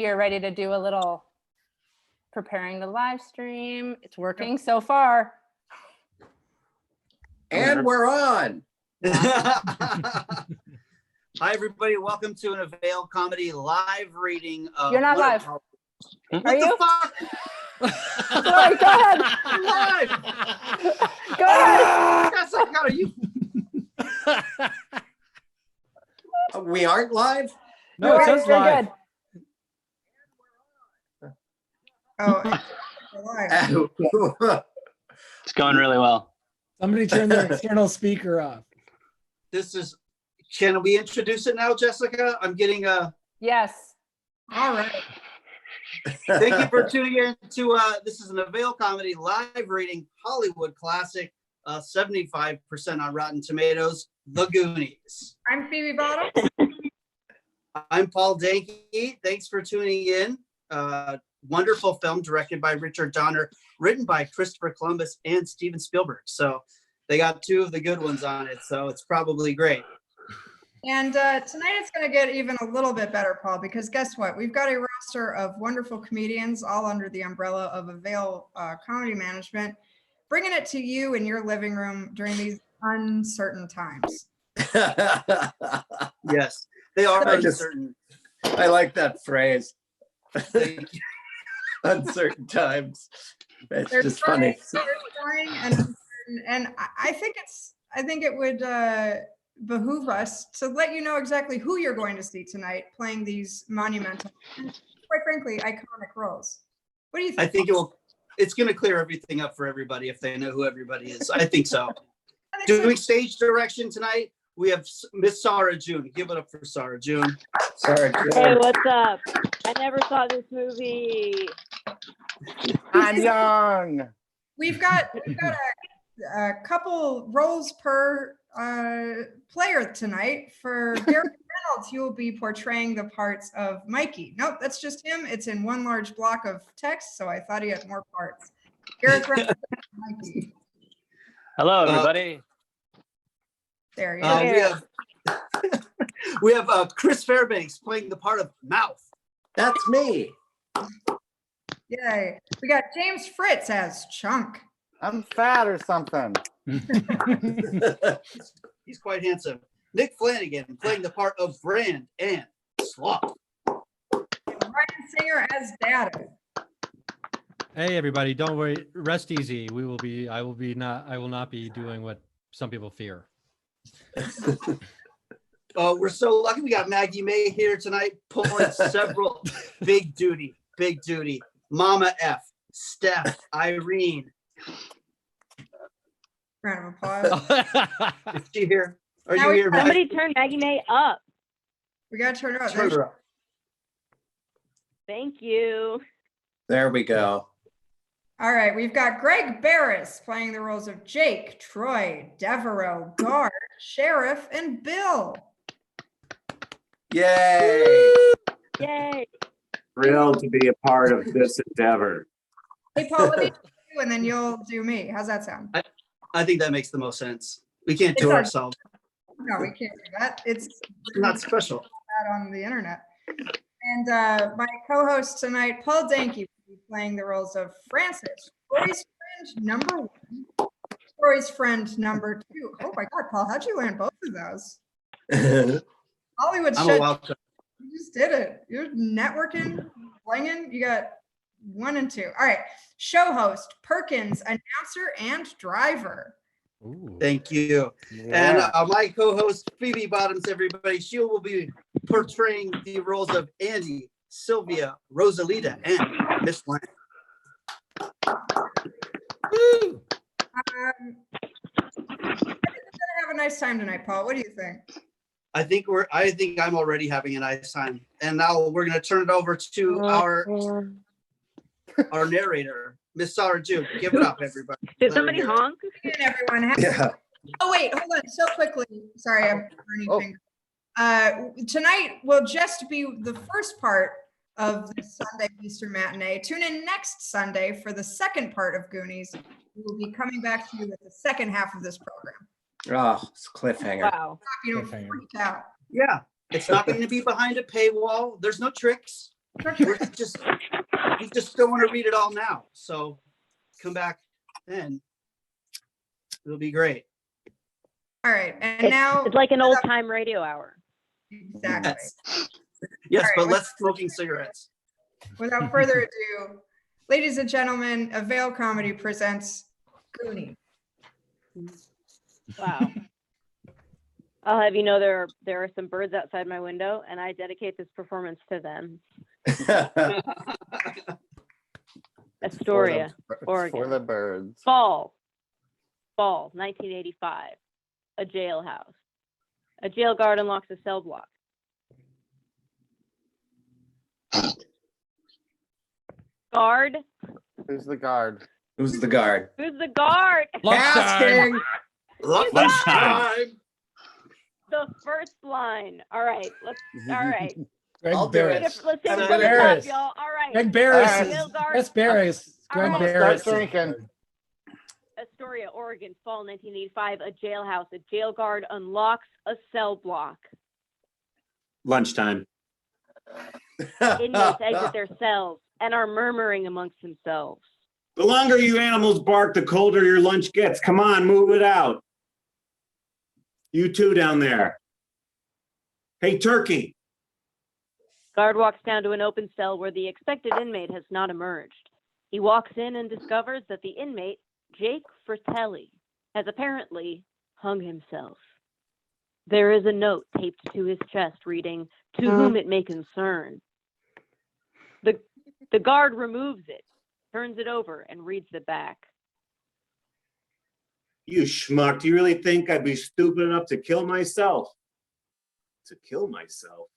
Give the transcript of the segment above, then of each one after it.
you're ready to do a little preparing the live stream. It's working so far. And we're on. Hi, everybody. Welcome to an Avail Comedy live reading of. You're not live. What Are the you? fuck? Sorry, go ahead. I'm live. Go ahead. Jessica, are you? We aren't live? No, it says You're live. good. Oh, It's going really well. Somebody turn their external speaker off. This is. Can we introduce it now, Jessica? I'm getting a. Yes. all right. Thank you for tuning in to. This is an Avail Comedy live reading Hollywood classic, 75% on Rotten Tomatoes, The Goonies. I'm Phoebe Bottom. I'm Paul Danke. Thanks for tuning in. Wonderful film directed by Richard Donner, written by Christopher Columbus and Steven Spielberg. So they got two of the good ones on it. So it's probably great. And tonight it's going to get even a little bit better, Paul, because guess what? We've got a roster of wonderful comedians all under the umbrella of Avail Comedy Management, bringing it to you in your living room during these uncertain times. Yes, they are I just- uncertain. I like that phrase. Thank you. Uncertain times. It's They're just trying- funny. they're trying and uncertain, and I think it would behoove us to let you know exactly who you're going to see tonight playing these monumental and, quite frankly, iconic roles. What do you think? I think it's going to clear everything up for everybody if they know who everybody is. I think so. I think so. Doing stage direction tonight, we have Miss Sarah June. Give it up for Sarah June. Sorry. Hey, what's up? I never saw this movie. I'm young. We've got a couple roles per player tonight. For Gary Reynolds, you will be portraying the parts of Mikey. Nope, that's just him. It's in one large block of text, so I thought he had more parts. Gareth Reynolds, Mikey. Hello, everybody. There you go. We have Chris Fairbanks playing the part of Mouth. That's me. Yay. We got James Fritz as Chunk. I'm fat or something. He's quite handsome. Nick Flanagan playing the part of Brand and Sloth. Ryan Singer as Dad. Hey, everybody, don't worry. Rest easy. I will not be doing what some people fear. We're so lucky we got Maggie May here tonight pulling several big duty. Mama F, Steph, Irene. Round of applause. Is she here? Are Now you we- here, Maggie? Somebody turn Maggie May up. We got to turn her up. Turn her up. Thank you. There we go. All right, we've got Greg Barris playing the roles of Jake, Troy, Devereaux, Guard, Sheriff, and Bill. Yay. Yay. Thrilled to be a part of this endeavor. Hey, Paul, let me do you, and then you'll do me. How's that sound? I think that makes the most sense. We can't do It it does. ourselves. No, we can't do that. It's Not special. that on the internet. And my co-host tonight, Paul Danke, will be playing the roles of Francis, Troy's friend number 1, Troy's friend number 2. Oh my God, Paul, how'd you land both of those? Hollywood I'm a shut. wild card. You just did it. You're networking, flinging. You got 1 and 2. All right. Show host, Perkins, announcer, and driver. Ooh. Thank you. Yeah. And my co-host, Phoebe Bottoms, everybody, she will be portraying the roles of Andy, Sylvia, Rosalita, and Miss Lang. Woo! I think we're gonna have a nice time tonight, Paul. What do you think? I think I'm already having a nice time. And now we're gonna turn it over to our narrator, Miss Sarah June. Give it up, everybody. Did somebody honk? Good, everyone. Yeah. Oh wait, hold on, so quickly. Sorry, I'm burning Oh. finger. Tonight will just be the first part of the Sunday Easter matinee. Tune in next Sunday for the second part of Goonies. We will be coming back to you with the second half of this program. Oh, it's a cliffhanger. Wow. You don't Cliffhanger. freak out. Yeah, it's not going to be behind a paywall. There's no tricks. we just don't want to read it all now. So come back then. It'll be great. All right, and now It's like an old time radio hour. exactly. Yes, All right, but less smoking cigarettes. Without further ado, ladies and gentlemen, Avail Comedy presents Goonies. Wow. I'll have you know there are some birds outside my window, and I dedicate this performance to them. Astoria, For Oregon. the birds. Fall, 1985. A jailhouse. A jail guard unlocks a cell block. Guard. Who's the guard? Who's the guard? Who's the guard? Casting. Lunchtime. The first line. All right. All right. I'll do it. Let's take I'm it gonna from the do top, it. y'all. All right. Greg Barris. Alright. Jail guard. That's Barris. All Greg right. Barris. Start drinking. Astoria, Oregon, fall 1985. A jailhouse. A jail guard unlocks a cell block. Lunchtime. Inmates exit their cells and are murmuring amongst themselves. The longer you animals bark, the colder your lunch gets. Come on, move it out. You two down there. Hey, turkey. Guard walks down to an open cell where the expected inmate has not emerged. He walks in and discovers that the inmate, Jake Fratelli, has apparently hung himself. There is a note taped to his chest reading, "To whom it may concern." The guard removes it, turns it over, and reads the back. You schmuck, do you really think I'd be stupid enough to kill myself? To kill myself?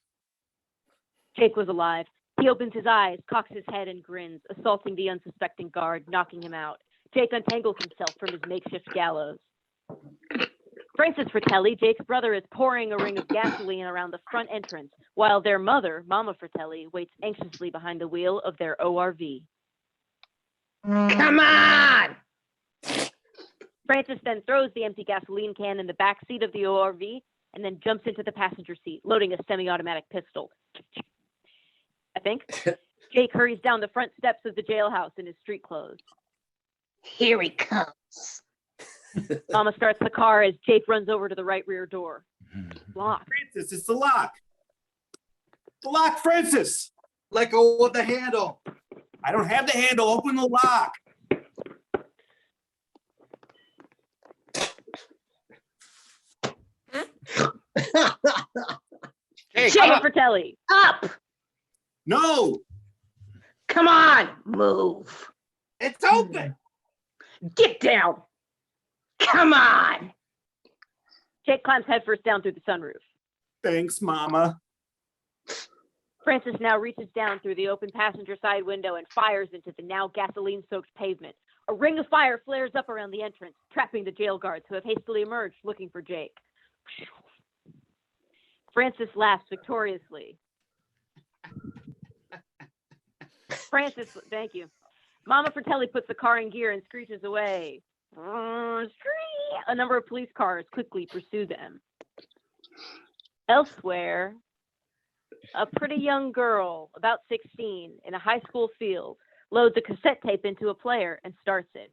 Jake was alive. He opens his eyes, cocks his head, and grins, assaulting the unsuspecting guard, knocking him out. Jake untangles himself from his makeshift gallows. Francis Fratelli, Jake's brother, is pouring a ring of gasoline around the front entrance, while their mother, Mama Fratelli, waits anxiously behind the wheel of their ORV. Come on! Francis then throws the empty gasoline can in the back seat of the ORV and then jumps into the passenger seat, loading a semi-automatic pistol. I think. Jake hurries down the front steps of the jailhouse in his street clothes. Here he comes. Mama starts the car as Jake runs over to the right rear door. Locked. Francis, it's the lock. The lock, Francis. Let go of the handle. I don't have the handle. Open the lock. Hey, Jake Fratelli. Up! No. Come on! Move! It's open. Get down! Come on! Jake climbs headfirst down through the sunroof. Thanks, Mama. Francis now reaches down through the open passenger side window and fires into the now gasoline-soaked pavement. A ring of fire flares up around the entrance, trapping the jail guards who have hastily emerged looking for Jake. Francis laughs victoriously. Francis, thank you. Mama Fratelli puts the car in gear and screeches away. A number of police cars quickly pursue them. Elsewhere, a pretty young girl, about 16, in a high school field, loads a cassette tape into a player and starts it.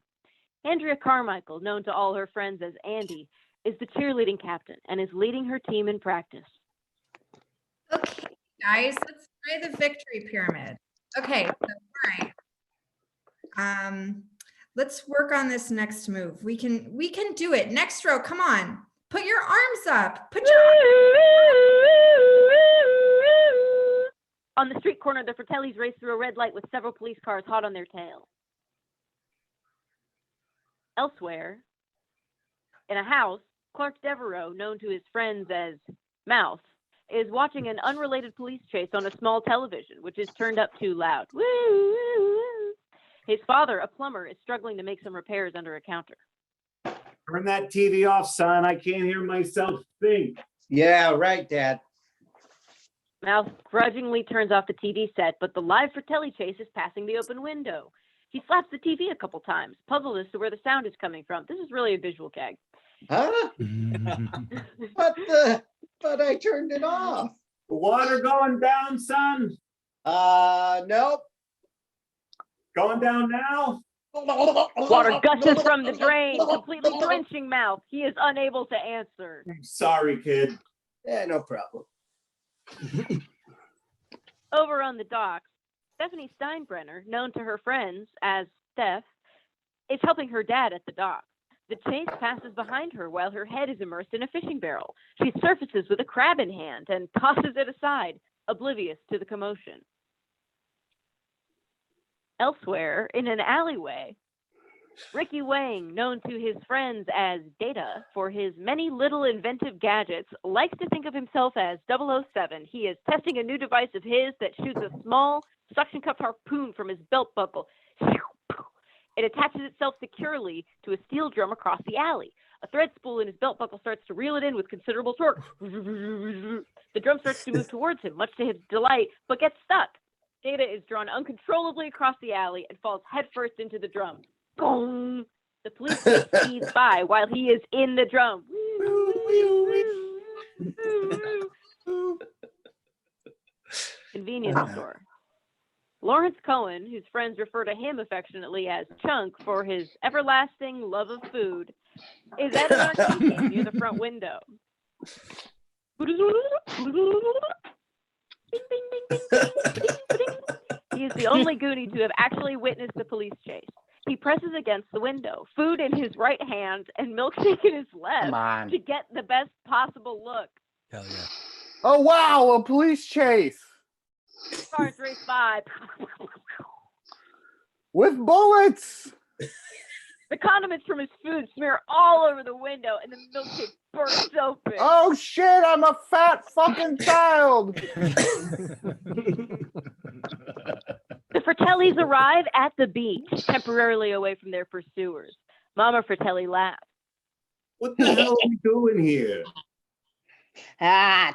Andrea Carmichael, known to all her friends as Andy, is the cheerleading captain and is leading her team in practice. Okay, guys, let's try the victory pyramid. Okay, so, all right. Let's work on this next move. We can do it. Next row, come on. Put your arms up. Put your On the street corner, the Fratellis race through a red light with several police cars hot on their tail. Elsewhere, in a house, Clark Devereaux, known to his friends as Mouse, is watching an unrelated police chase on a small television, which is turned up too loud. Woo, woo, woo. His father, a plumber, is struggling to make some repairs under a counter. Turn that TV off, son. I can't hear myself think. Yeah, right, Dad. Mouse grudgingly turns off the TV set, but the live Fratelli chase is passing the open window. He slaps the TV a couple times, puzzled as to where the sound is coming from. This is really a visual gag. Huh? But I turned it off. The water going down, son. Nope. Going down now? Water gushes from the drain, completely drenching Mouth. He is unable to answer. Sorry, kid. Yeah, no problem. Over on the docks, Stephanie Steinbrenner, known to her friends as Steph, is helping her dad at the dock. The chase passes behind her while her head is immersed in a fishing barrel. She surfaces with a crab in hand and tosses it aside, oblivious to the commotion. Elsewhere, in an alleyway, Ricky Wang, known to his friends as Data for his many little inventive gadgets, likes to think of himself as 007. He is testing a new device of his that shoots a small suction cup harpoon from his belt buckle. It attaches itself securely to a steel drum across the alley. A thread spool in his belt buckle starts to reel it in with considerable torque. The drum starts to move towards him, much to his delight, but gets stuck. Data is drawn uncontrollably across the alley and falls headfirst into the drum. Gong! The police speeds by while he is in the drum. Convenience store. Lawrence Cohen, whose friends refer to him affectionately as Chunk for his everlasting love of food, is at an arcade game near the front window. He is the only Goonie to have actually witnessed the police chase. He presses against the window, food in his right hand and milkshake in his left, Come on. to get the best possible look. Hell yeah. Oh, wow, a police chase Cars race by. with bullets. The condiments from his food smear all over the window, and the milkshake bursts open. Oh, shit, I'm a fat fucking child. The Fratellis arrive at the beach, temporarily away from their pursuers. Mama Fratelli laughs. What the hell are we doing here?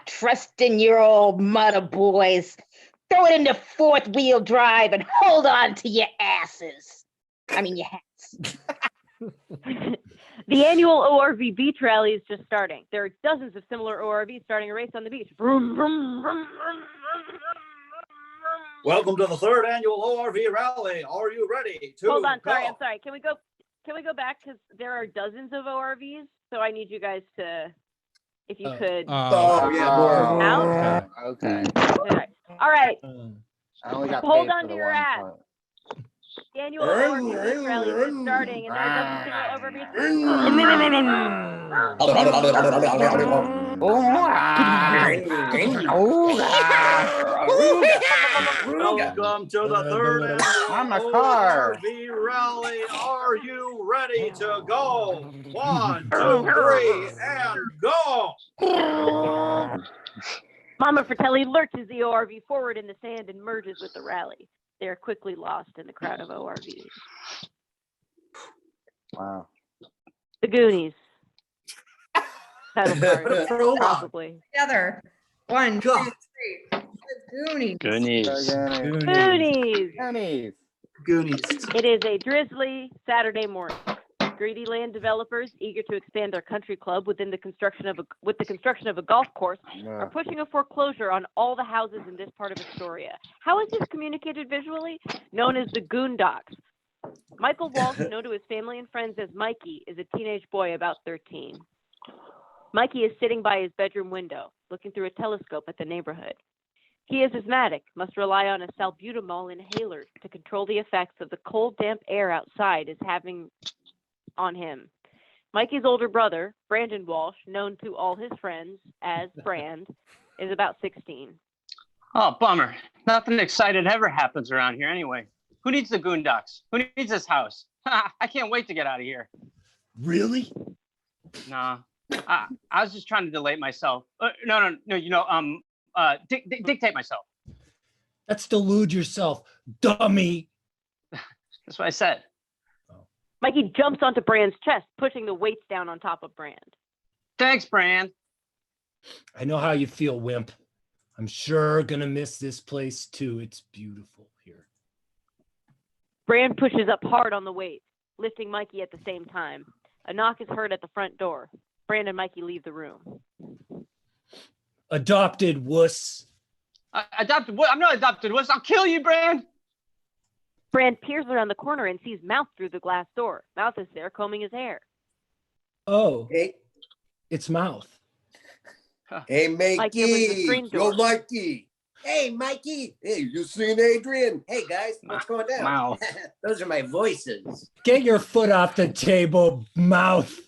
Trust in your old mother, boys. Throw it into fourth wheel drive and hold on to your asses. I mean, your hats. The annual ORV beach rally is just starting. There are dozens of similar ORVs starting a race on the beach. Vroom, vroom, vroom, vroom, vroom, vroom. Welcome to the third annual ORV rally. Are you ready to Hold on, go? I'm sorry. Can we go back? Because there are dozens of ORVs, so I need you guys to, if you could. Oh, yeah, more. Out? Okay. All right. I only got Hold paid on for to the your one ass. part. The annual ORV beach rally is just starting, and there are dozens of ORVs. Welcome to the third I'm annual a car. ORV rally. Are you ready to go? 1, 2, 3, and go. Mama Fratelli lurches the ORV forward in the sand and merges with the rally. They are quickly lost in the crowd of ORVs. Wow. The Goonies. Title card, Prologue. probably. Together. 1, 2, God. 3. The Goonies. Goonies. Goonies. Goonies. It is a drizzly Saturday morning. Greedy land developers, eager to expand their country club with the construction of a golf course, are pushing a foreclosure on all the houses in this part of Astoria. How is this communicated visually? Known as the Goon Docks. Michael Walsh, known to his family and friends as Mikey, is a teenage boy about 13. Mikey is sitting by his bedroom window, looking through a telescope at the neighborhood. He is asthmatic, must rely on a salbutamol inhaler to control the effects of the cold, damp air outside is having on him. Mikey's older brother, Brandon Walsh, known to all his friends as Brand, is about 16. Oh, bummer. Nothing exciting ever happens around here anyway. Who needs the Goon Docks? Who needs this house? I can't wait to get out of here. Really? Nah, I was just trying to delay myself. No, dictate myself. That's delude yourself, dummy. That's what I said. Mikey jumps onto Brand's chest, pushing the weights down on top of Brand. Thanks, Brand. I know how you feel, wimp. I'm sure gonna miss this place too. It's beautiful here. Brand pushes up hard on the weights, lifting Mikey at the same time. A knock is heard at the front door. Brand and Mikey leave the room. Adopted wuss. Adopted what? I'm not adopted. What? I'll kill you, Brand. Brand peers around the corner and sees Mouth through the glass door. Mouth is there combing his hair. Oh, Hey, it's Mouth. hey, Mikey opens the Mikey. screen Yo, door. Mikey. Hey, Mikey. Hey, you seen Adrian? Hey, guys, what's going down? Mouth. Those are my voices. Get your foot off the table, Mouth.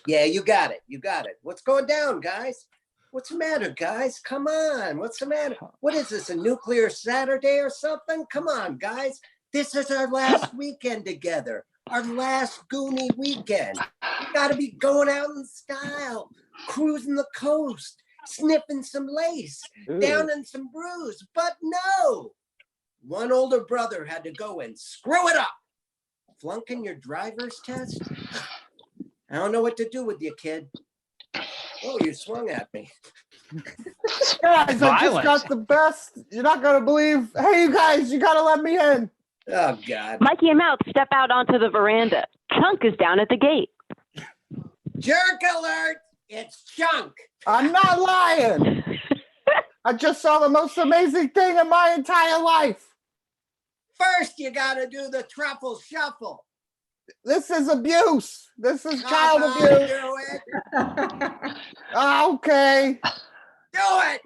Yeah, you got it. You got it. What's going down, guys? What's the matter, guys? Come on. What's the matter? What is this, a nuclear Saturday or something? Come on, guys. This is our last weekend together. Our last Goonie weekend. We got to be going out in style, cruising the coast, sniffing some lace, down in some brews. But no, one older brother had to go and screw it up. Flunking your driver's test? I don't know what to do with you, kid. Oh, you swung at me. Guys, I just Violent. got the best. You're not gonna believe. Hey, you guys, you gotta let me in. Oh, God. Mikey and Mouth step out onto the veranda. Chunk is down at the gate. Jerk alert! It's Chunk. I'm not lying. I just saw the most amazing thing in my entire life. First, you got to do the truffle shuffle. This is abuse. This is Come child on, abuse. do it. Okay. Do it.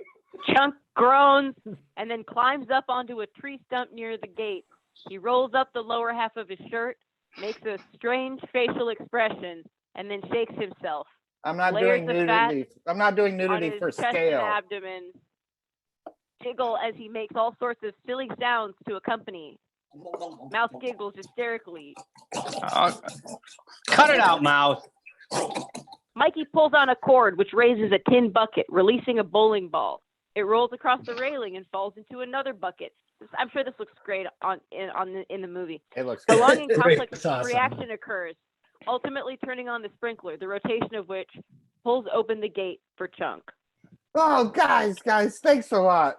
Chunk groans and then climbs up onto a tree stump near the gate. He rolls up the lower half of his shirt, makes a strange facial expression, and then shakes himself. I'm not Layers doing of fat nudity. I'm not doing On nudity his for chest and scale. abdomen jiggle as he makes all sorts of silly sounds to accompany. Mouth giggles hysterically. Cut it out, Mouth. Mikey pulls on a cord which raises a tin bucket, releasing a bowling ball. It rolls across the railing and falls into another bucket. I'm sure this looks great in the movie. It looks The good. longing Great. complex That's awesome. reaction occurs, ultimately turning on the sprinkler, the rotation of which pulls open the gate for Chunk. Oh, guys, thanks a lot.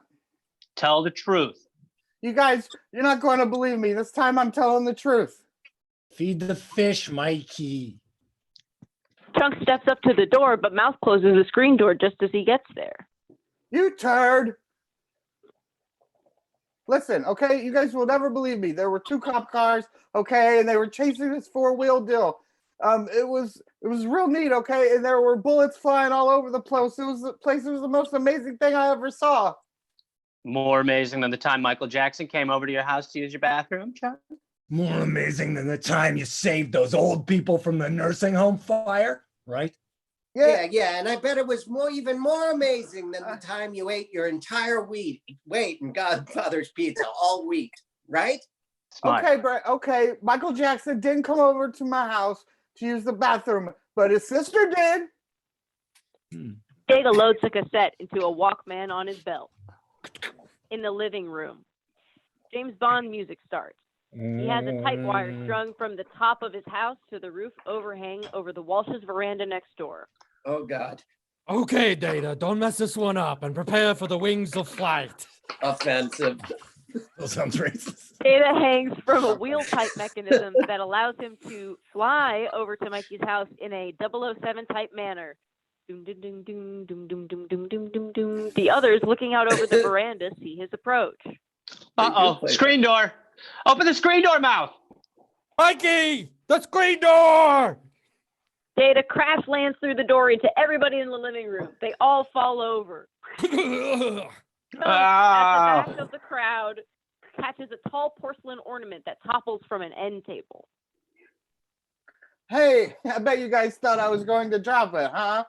Tell the truth. You guys, you're not going to believe me. This time I'm telling the truth. Feed the fish, Mikey. Chunk steps up to the door, but Mouth closes the screen door just as he gets there. You turd. Listen, okay, you guys will never believe me. There were 2 cop cars, okay, and they were chasing this 4-wheel deal. It was real neat, okay, and there were bullets flying all over the place. It was the most amazing thing I ever saw. More amazing than the time Michael Jackson came over to your house to use your bathroom, Chuck? More amazing than the time you saved those old people from the nursing home fire, right? Yeah, and I bet it was even more amazing than the time you ate your entire weight in Godfather's Pizza all wheat, right? Smart. Okay, Brett. Okay, Michael Jackson didn't come over to my house to use the bathroom, but his sister did. Data loads a cassette into a Walkman on his belt. In the living room, James Bond music starts. He has a tight wire strung from the top of his house to the roof overhang over the Walsh's veranda next door. Oh, God. Okay, Data, don't mess this one up and prepare for the wings of flight. Offensive. That sounds racist. Data hangs from a wheel type mechanism that allows him to fly over to Mikey's house in a 007 type manner. Doom, doom, doom, doom, doom, doom, doom, doom, doom, doom, doom. The others looking out over the veranda see his approach. Uh-oh, screen door. Open the screen door, Mouth. Mikey, the screen door! Data crash lands through the door into everybody in the living room. They all fall over. At the back of the crowd catches a tall porcelain ornament that topples from an end table. Hey, I bet you guys thought I was going to drop it, huh?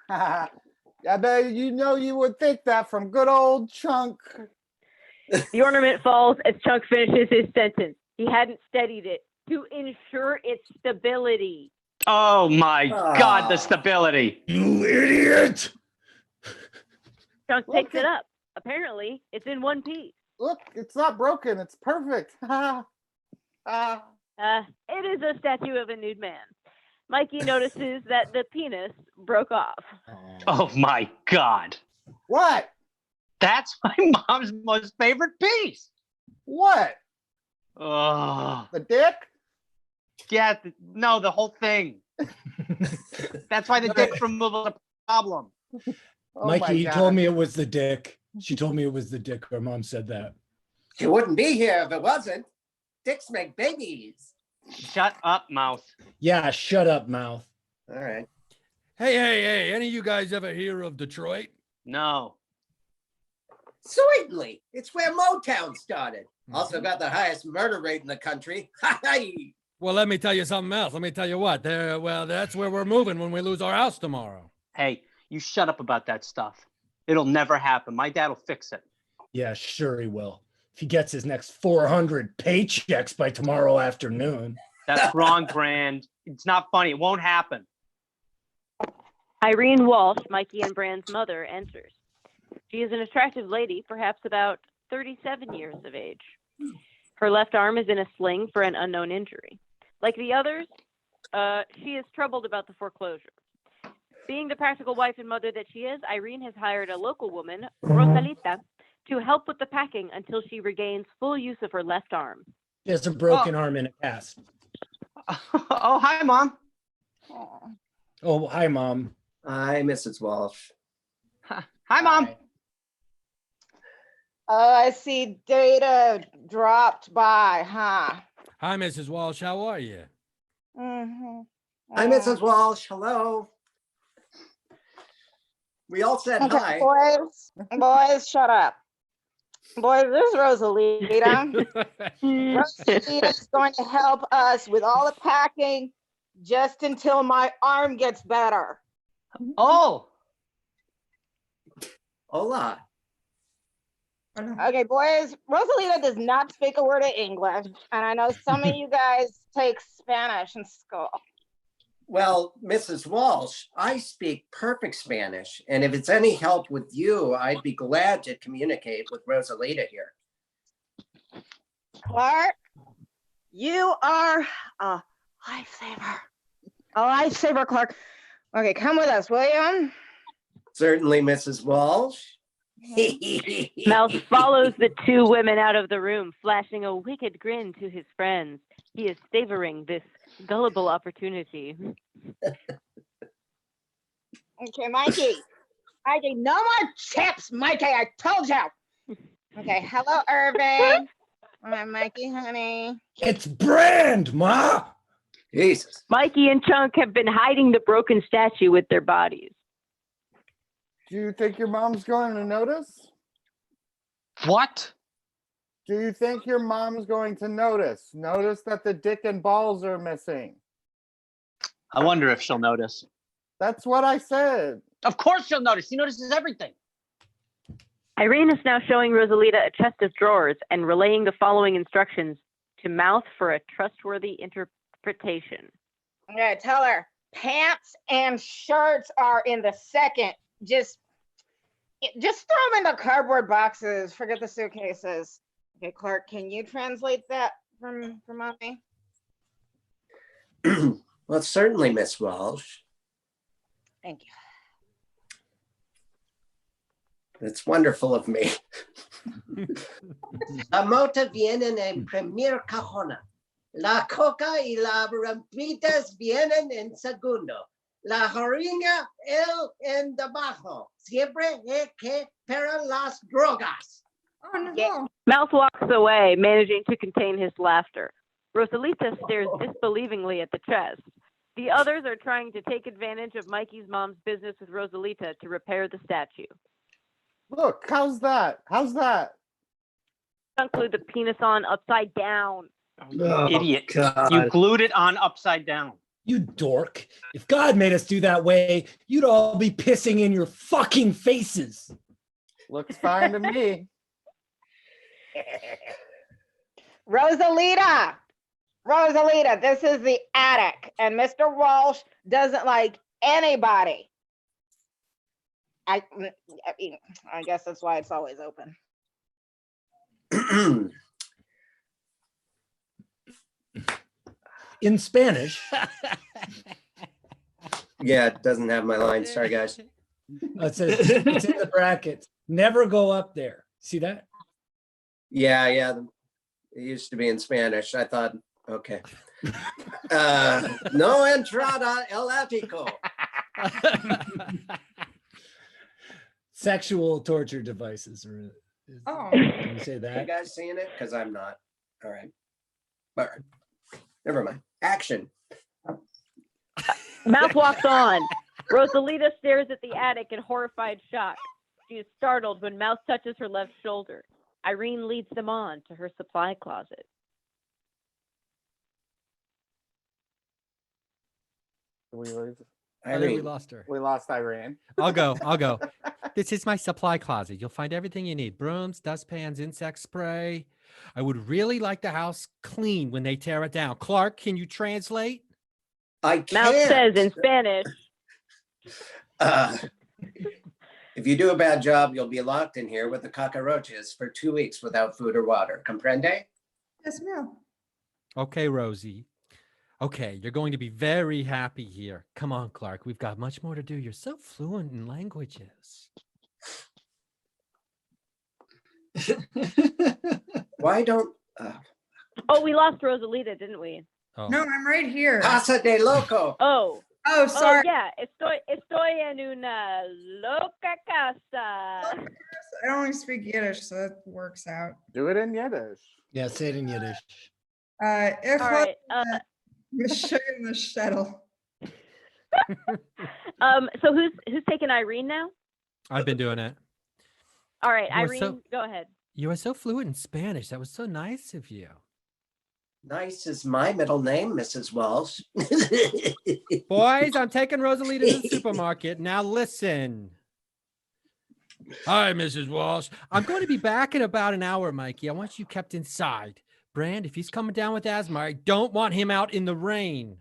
I bet you would think that from good old Chunk. The ornament falls as Chunk finishes his sentence. He hadn't steadied it to ensure its stability. Oh my God, the stability. You idiot! Chunk picks it up. Apparently, it's in one piece. Look, it's not broken. It's perfect. It is a statue of a nude man. Mikey notices that the penis broke off. Oh my God. What? That's my mom's most favorite piece. What? Oh, The dick? yeah, no, the whole thing. That's why the dick removal is a problem. Oh Mikey, my he God. told me it was the dick. She told me it was the dick. Her mom said that. She wouldn't be here if it wasn't. Dicks make babies. Shut up, mouth. Yeah, shut up, mouth. All right. Hey, any of you guys ever hear of Detroit? No. Certainly. It's where Motown started. Also got the highest murder rate in the country. Well, let me tell you something else. Let me tell you what. That's where we're moving when we lose our house tomorrow. Hey, you shut up about that stuff. It'll never happen. My dad will fix it. Yeah, sure he will. If he gets his next 400 paychecks by tomorrow afternoon. That's wrong, Brand. It's not funny. It won't happen. Irene Walsh, Mikey and Brand's mother, enters. She is an attractive lady, perhaps about 37 years of age. Her left arm is in a sling for an unknown injury. Like the others, she is troubled about the foreclosure. Being the practical wife and mother that she is, Irene has hired a local woman, Rosalita, to help with the packing until she regains full use of her left arm. He has a broken arm in a cast. Oh, hi, Mom. Oh, hi, Mom. Hi, Mrs. Walsh. Hi, Mom. I see data dropped by, huh? Hi, Mrs. Walsh. How are you? Mm-hmm. Hi, Mrs. Walsh. Hello. We all said hi. Boys, shut up. Boys, this is Rosalita. Rosalita's going to help us with all the packing just until my arm gets better. Oh. Hola. Okay, boys, Rosalita does not speak a word of English, and I know some of you guys take Spanish in school. Well, Mrs. Walsh, I speak perfect Spanish, and if it's any help with you, I'd be glad to communicate with Rosalita here. Clark, you are a lifesaver. A lifesaver, Clark. Okay, come with us, will you? Certainly, Mrs. Walsh. Mouse follows the two women out of the room, flashing a wicked grin to his friends. He is savoring this gullible opportunity. Okay, Mikey, no more chips, Mikey, I told you. Okay, hello, Irving. Hi, Mikey, honey. It's Brand, Ma. Jesus. Mikey and Chunk have been hiding the broken statue with their bodies. Do you think your mom's going to notice? What? Do you think your mom's going to notice? Notice that the dick and balls are missing. I wonder if she'll notice. That's what I said. Of course she'll notice. She notices everything. Irene is now showing Rosalita a chest of drawers and relaying the following instructions to Mouth for a trustworthy interpretation. Okay, tell her pants and shirts are in the second. Just throw them in the cardboard boxes. Forget the suitcases. Okay, Clark, can you translate that for mommy? Well, certainly, Miss Walsh. Thank you. It's wonderful of me. La mota vienen en primer cajona. La coca y la rampitas vienen en segundo. La harina en debajo. Siempre es que para las drogas. Oh, no. Mouth walks away, managing to contain his laughter. Rosalita stares disbelievingly at the chest. The others are trying to take advantage of Mikey's mom's business with Rosalita to repair the statue. Look, how's that? How's that? Glued the penis on upside down. Oh, Idiot. God. You glued it on upside down. You dork. If God made us do that way, you'd all be pissing in your fucking faces. Looks fine to me. Rosalita, this is the attic, and Mr. Walsh doesn't like anybody. I mean, I guess that's why it's always open. In Spanish. Yeah, it doesn't have my line. Sorry, guys. It says it's in the brackets. Never go up there. See that? Yeah. It used to be in Spanish. I thought, okay. No entrada el ático. Sexual torture devices. Oh. Can you say You that? guys seeing it? Because I'm not. All right. All right. Never mind. Action. Mouth walks on. Rosalita stares at the attic in horrified shock. She is startled when Mouth touches her left shoulder. Irene leads them on to her supply closet. We lose. I think we Irene, lost her. We lost Irene. I'll go. This is my supply closet. You'll find everything you need. Brooms, dustpans, insect spray. I would really like the house clean when they tear it down. Clark, can you translate? I Mouth can't. says in Spanish. If you do a bad job, you'll be locked in here with the cockroaches for 2 weeks without food or water. Comprende? Yes, ma'am. Okay, Rosie. Okay, you're going to be very happy here. Come on, Clark. We've got much more to do. You're so fluent in languages. Why don't Oh, we lost Rosalita, didn't we? Oh. No, I'm right here. Casa de Loco? Oh. Oh, sorry. Oh, yeah. Estoy en una loca casa. I only speak Yiddish, so that works out. Do it in Yiddish. Yeah, say it in Yiddish. Ich All right. in the shuttle. So who's taking Irene now? I've been doing it. All right, You are Irene, so- go ahead. You are so fluent in Spanish. That was so nice of you. Nice is my middle name, Mrs. Walsh. Boys, I'm taking Rosalita to the supermarket. Now listen. Hi, Mrs. Walsh. I'm going to be back in about an hour, Mikey. I want you kept inside. Brand, if he's coming down with asthma, I don't want him out in the rain.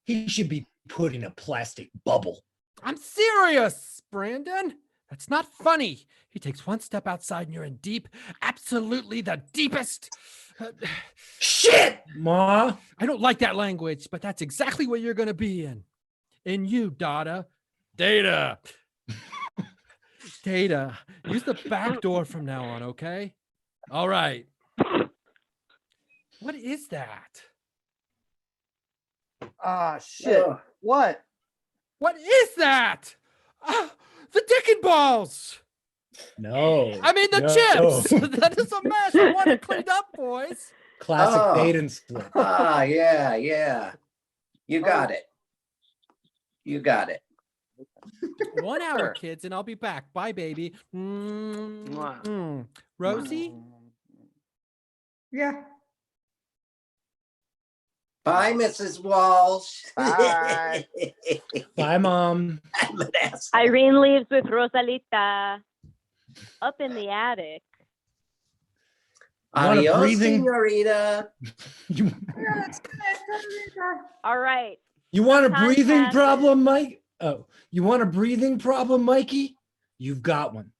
He should be put in a plastic bubble. I'm serious, Brandon. That's not funny. He takes one step outside and you're in deep, absolutely the deepest. Shit, Ma. I don't like that language, but that's exactly what you're going to be in. And you, Dada. Data. Data. Use the back door from now on, okay? All right. What is that? Ah, shit. Ugh. What? What is that? The dick and balls. No. I mean, the no. chips. That is a mess. I want it cleaned up, boys. Classic Oh. bait and split. Ah, yeah. You got it. You got it. 1 hour, kids, and I'll be back. Bye, baby. Rosie? Yeah. Bye, Mrs. Walsh. Bye. Bye, Mom. I'm an ass. Irene leaves with Rosalita up in the attic. Want a Adios, breathing- señorita. You, All right. you want a Time breathing passes. problem, Mike? Oh, you want a breathing problem, Mikey? You've got one.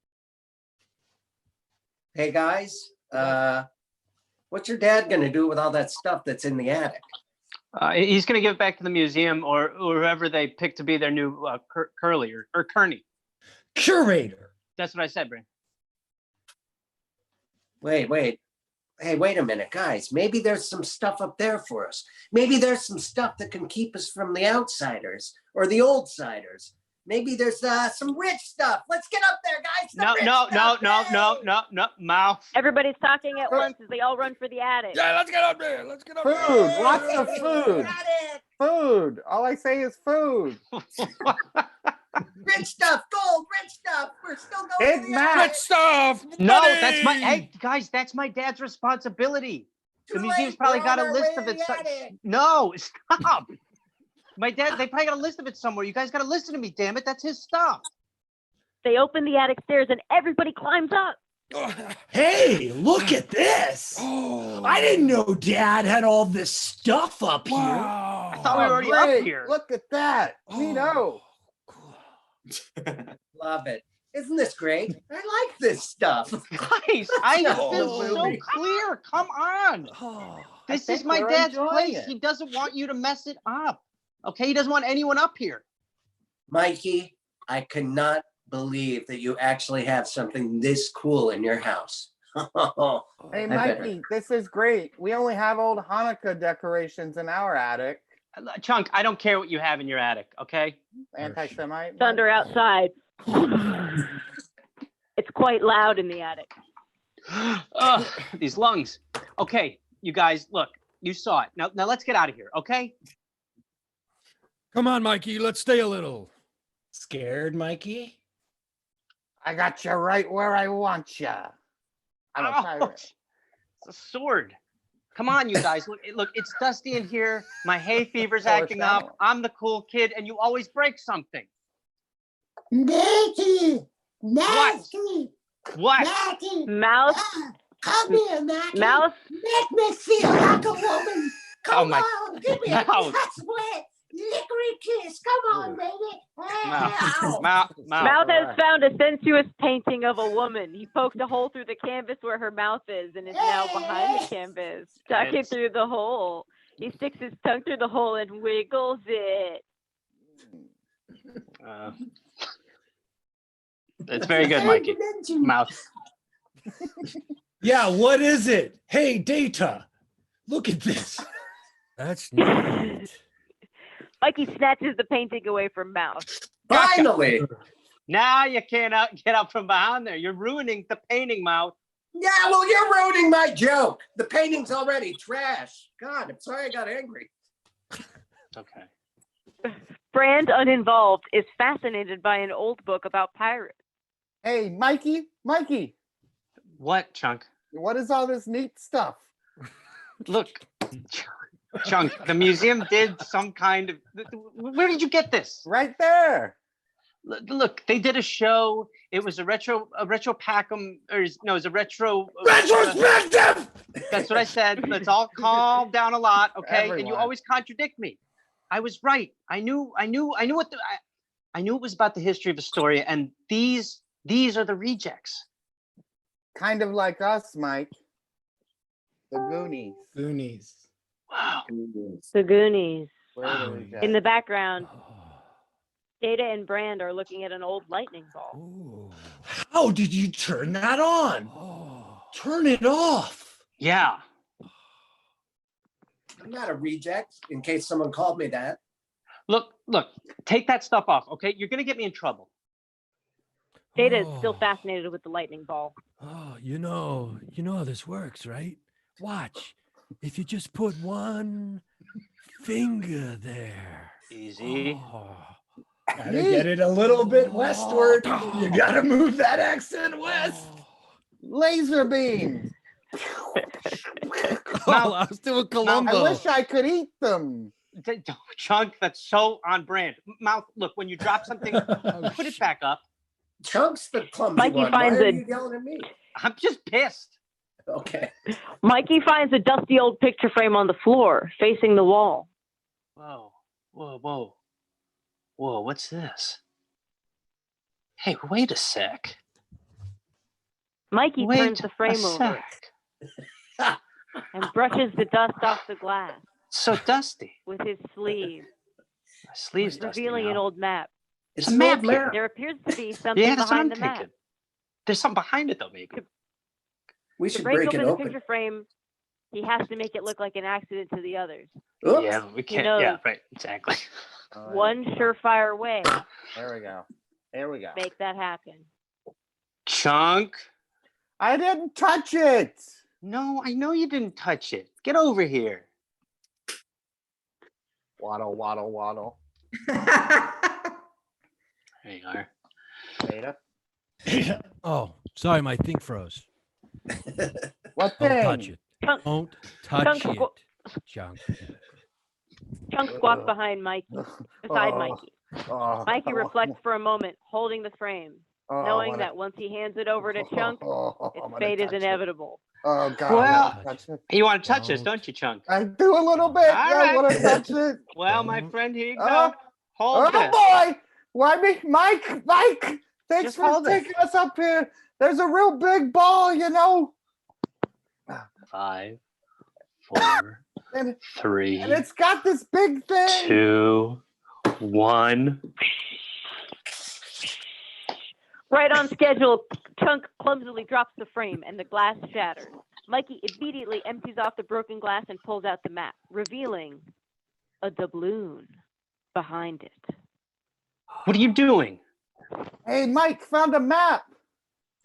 Hey, guys. What's your dad gonna do with all that stuff that's in the attic? He's going to give it back to the museum or whoever they pick to be their new Curly or Kearney. Curator. That's what I said, Brand. Wait. Hey, wait a minute, guys. Maybe there's some stuff up there for us. Maybe there's some stuff that can keep us from the outsiders or the old-siders. Maybe there's some rich stuff. Let's get up there, guys. The rich stuff. No, mouth. Everybody's talking at once as they all run for the attic. Yeah, let's get up there. Let's get up Food. there. Lots of food. Got it. Food. All I say is food. Rich stuff, gold, rich stuff. We're still going Big to the Mac. Rich attic. stuff. No, money. that's my hey guys, that's my dad's responsibility. The Too museum's late, probably we're got on a our list way of to it. the So- attic. no, stop. My dad, they probably got a list of it somewhere. You guys got to listen to me, damn it. That's his stuff. They open the attic stairs and everybody climbs up. Hey, look at this. Oh, I didn't know Dad had all this stuff up here. Wow. I thought we were already up Great. here. Look at that. Neato. Love it. Isn't this great? I like this stuff. Guys, I Oh, this is so movie. clear. Come on. Oh, This think is my we're dad's enjoying place. it. He doesn't want you to mess it up. Okay, he doesn't want anyone up here. Mikey, I cannot believe that you actually have something this cool in your house. Hey, I bet. Mikey, this is great. We only have old Hanukkah decorations in our attic. Chunk, I don't care what you have in your attic, okay? Anti-Semite. Thunder outside. It's quite loud in the attic. Ugh, these lungs. Okay, you guys, look, you saw it. Now let's get out of here, okay? Come on, Mikey. Let's stay a little. Scared, Mikey? I got you right where I want you. I'm a pirate. Ouch. It's a sword. Come on, you guys. Look, it's dusty in here. My hay fever's acting up. I'm the cool kid, and you always break something. Maggie! What? What? Maggie! Mouse. Come here, Maggie. Mouse. Make me feel like a woman. Come my- on, give me a Mouse. hot sweat. Licorice kiss. Come on, baby. Ow. Mouse. Mouse has found a sensuous painting of a woman. He poked a hole through the canvas where her mouth is and is now behind the canvas, stuck through the hole. He sticks his tongue through the hole and wiggles it. It's very good, Mikey. Mouse. Yeah, what is it? Hey, Data, look at this. That's neat. Mikey snatches the painting away from Mouse. Finally. Now you can't get out from behind there. You're ruining the painting, Mouse. Yeah, well, you're ruining my joke. The painting's already trash. God, I'm sorry I got angry. Okay. Brand, uninvolved, is fascinated by an old book about pirates. Hey, Mikey, What, Chunk? what is all this neat stuff? Look, Chunk, the museum did some kind of. Where did you get this? Right there. Look, they did a show. It was a retro packum, or no, it was a retro. Retrospective! That's what I said. Let's all calm down a lot, okay? And you Everyone. always contradict me. I was right. I knew it was about the history of the story, and these are the rejects. Kind of like us, Mike. The Goonies. Goonies. Wow. The Goonies. We're the rejects. In the background, Data and Brand are looking at an old lightning ball. Ooh. How did you turn that on? Oh. Turn it off. Yeah. I'm not a reject, in case someone called me that. Look, take that stuff off, okay? You're gonna get me in trouble. Data is still Oh. fascinated with the lightning ball. Oh, you know how this works, right? Watch. If you just put one finger there. Easy. Oh. Gotta get it a little bit westward. You gotta move that accent west. Laser beams. Oh, I was doing Columbo. I wish I could eat them. Chunk, that's so on brand. Mouth, look, when you drop something, put it back up. Chunk's the clumsy Mikey one. Why finds are it. you yelling at me? I'm just pissed. Okay. Mikey finds a dusty old picture frame on the floor, facing the wall. Whoa, what's this? Hey, wait a sec. Mikey Wait turns the frame a over sec. and brushes the dust off the glass So dusty. with his sleeve, My sleeve's dusty revealing now. an old map. It's a an map old map. There appears to be something Yeah, that's what I'm behind the map. thinking. There's something behind it though, maybe. We To should break break it open the open. picture frame, he has to make it look like an accident to the others. Oops. Yeah, we can't. knows? Yeah, right. Exactly. One surefire way There we go. There we go. to make that happen. Chunk. I didn't touch it. No, I know you didn't touch it. Get over here. Waddle, waddle, waddle. There you are. Data. Oh, sorry, my thing froze. What Don't thing? touch it. Chunk, Don't touch Chunk, it. Junk. Chunk squats behind Mikey, beside Oh. Mikey. Oh, Mikey reflects for a moment, holding the frame, oh, knowing what that once he hands it over to Chunk, I'm its gonna fate is touch it. inevitable. Oh God! Well- I wanna touch it. You want to touch this, Don't. don't you, Chunk? I do a little bit. All I want to right. touch it. Well, my Don't. friend, here you Oh. go. Hold Oh this. boy! Why me, Mike? Mike! Thanks Just for hold it. taking us up here. There's a real big ball, you know, 5, 4, and 3, it's got this big thing. 2, 1. Right on schedule, Chunk clumsily drops the frame and the glass shatters. Mikey immediately empties off the broken glass and pulls out the map, revealing a doubloon behind it. What are you doing? Hey, Mike, found a map.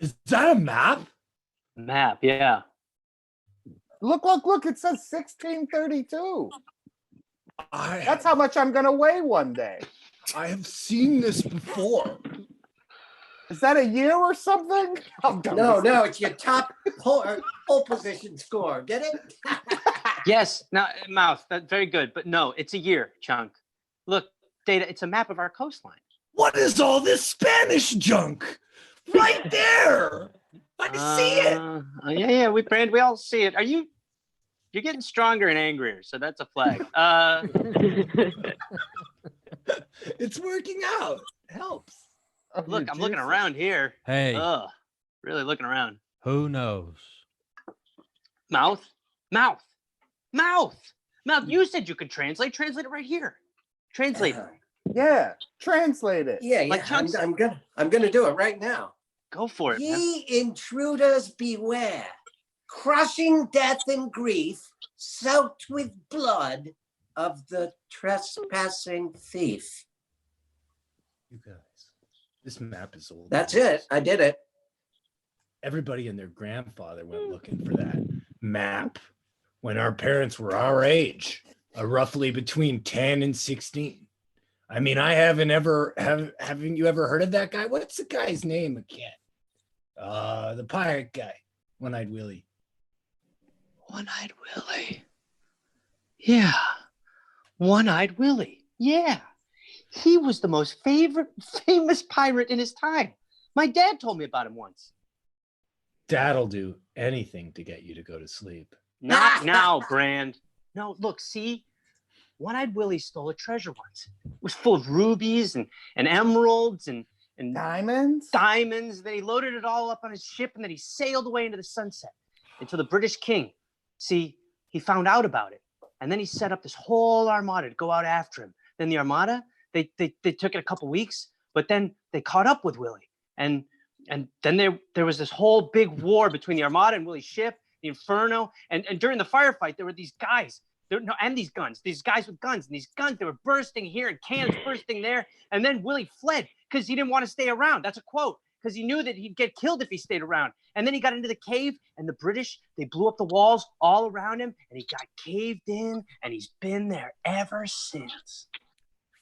Is that a map? Map, yeah. Look, it says 1632. I That's how much I'm gonna weigh one day. have seen this before. Is that a year or something? I'm done No, with this. no, it's your top pole position score. Get it? Yes, now, Mouth, that's very good. But no, it's a year, Chunk. Look, Data, it's a map of our coastline. What is all this Spanish junk? Right there. I see it. Yeah, we all see it. You're getting stronger and angrier, so that's a flag. It's working out. Helps. Oh, Look, you I'm looking juicy. around here. Hey, Really looking around. who knows? Mouth. You said you could translate. Translate it right here. Translate it. Yeah, translate it. Yeah, Like Chunk said. I'm gonna do it right now. Go for it, man. Ye intruders beware, crushing death and grief, soaked with blood of the trespassing thief. You guys, this map is old. That's it. I did it. Everybody and their grandfather went looking for that map when our parents were our age, roughly between 10 and 16. I mean, haven't you ever heard of that guy? What's the guy's name again? The pirate guy, One-Eyed Willie. One-Eyed Willie. Yeah. One-Eyed Willie. Yeah. He was the most famous pirate in his time. My dad told me about him once. Dad'll do anything to get you to go to sleep. Not now, Brand. No, look, see? One-Eyed Willie stole a treasure once. It was full of rubies and emeralds and Diamonds? diamonds. Then he loaded it all up on his ship, and then he sailed away into the sunset until the British king. See, he found out about it, and then he set up this whole armada to go out after him. Then the armada, they took it a couple weeks, but then they caught up with Willie, and then there was this whole big war between the armada and Willie's ship, the Inferno, and during the firefight there were these guys. These guys with guns, and these guns, they were bursting here and cannons bursting there. And then Willie fled because he didn't want to stay around. That's a quote, because he knew that he'd get killed if he stayed around. And then he got into the cave, and the British, they blew up the walls all around him, and he got caved in, and he's been there ever since.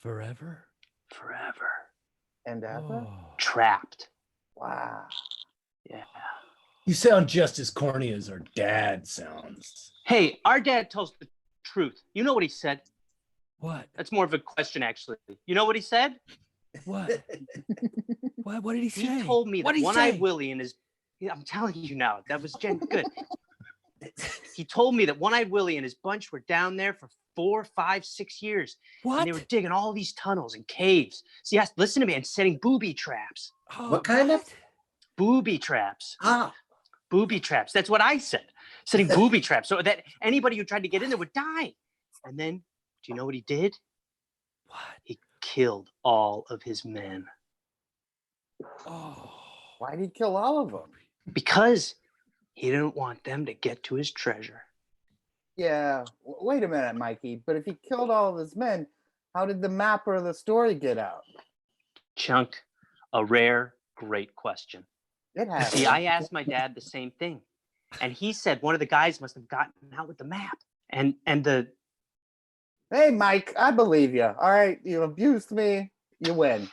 Forever? Forever. And ever? Oh. Trapped. Wow. Yeah. You sound just as corny as our dad sounds. Hey, our dad tells the truth. You know what he said? What? That's more of a question, actually. You know what he said? What? What did he say? He told me What that did he One-Eyed say? Willie and his... Yeah, I'm telling you now, that was good. He told me that One-Eyed Willie and his bunch were down there for 4, 5, 6 years. What? And they were digging all these tunnels and caves. See, listen to me, and setting booby traps. Oh, What kind of? Booby traps. Ah, Booby traps. That's what I said. Setting booby traps so that anybody who tried to get in there would die. And then, do you know what he did? What? He killed all of his men. Oh. Why'd he kill all of them? Because he didn't want them to get to his treasure. Yeah. Wait a minute, Mikey. But if he killed all of his men, how did the map or the story get out? Chunk, a rare, great question. It happened. See, I asked my dad the same thing, and he said one of the guys must have gotten out with the map. And the Hey, Mike, I believe you. All right, you abused me. You win.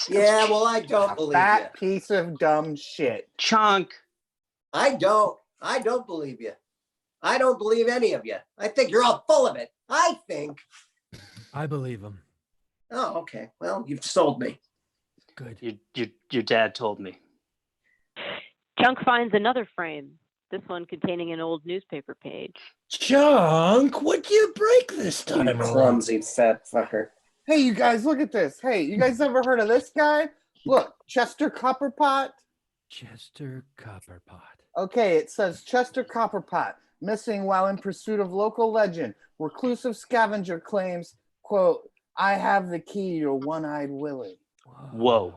yeah, well, I don't believe That you. piece of dumb shit. Chunk, I don't believe you. I don't believe any of you. I think you're all full of it. I think. I believe him. Oh, okay. Well, you've sold me. Good. your dad told me. Chunk finds another frame, this one containing an old newspaper page. Chunk, what'd you break this You time around? clumsy fat fucker. Hey, you guys, look at this. Hey, you guys ever heard of this guy? Look, Chester Copperpot. Chester Copperpot. Okay, it says Chester Copperpot, missing while in pursuit of local legend. Reclusive scavenger claims, quote, I have the key to One-Eyed Willie. Whoa.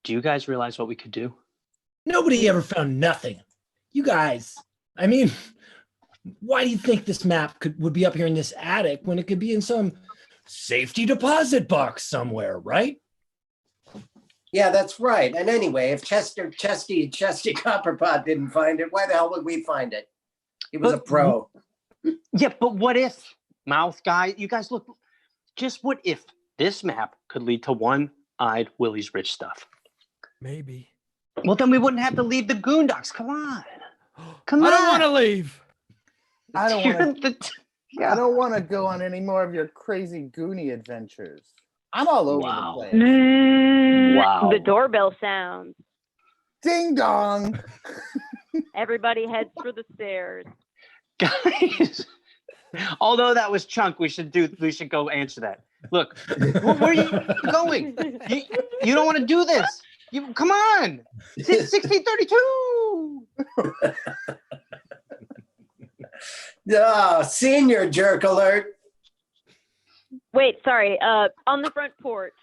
Do you guys realize what we could do? Nobody ever found nothing. You guys, I mean, why do you think this map would be up here in this attic when it could be in some safety deposit box somewhere, right? Yeah, that's right. And anyway, if Chesty Copperpot didn't find it, why the hell would we find it? He was a pro. Yeah, but what if, mouth guy, you guys look, just what if this map could lead to one-eyed Willie's rich stuff? Maybe. Well, then we wouldn't have to leave the Goon Docks. Come on. Come on. I don't want to leave. I don't want to. Yeah. I don't want to go on any more of your crazy Goonie adventures. I'm all over Wow. the place. Wow. The doorbell sounds. Ding dong. Everybody heads for the stairs. Guys, although that was Chunk, we should go answer that. Look, where are you going? You don't want to do this. Come on. 1632. Oh, senior jerk alert. Wait, sorry. On the front porch,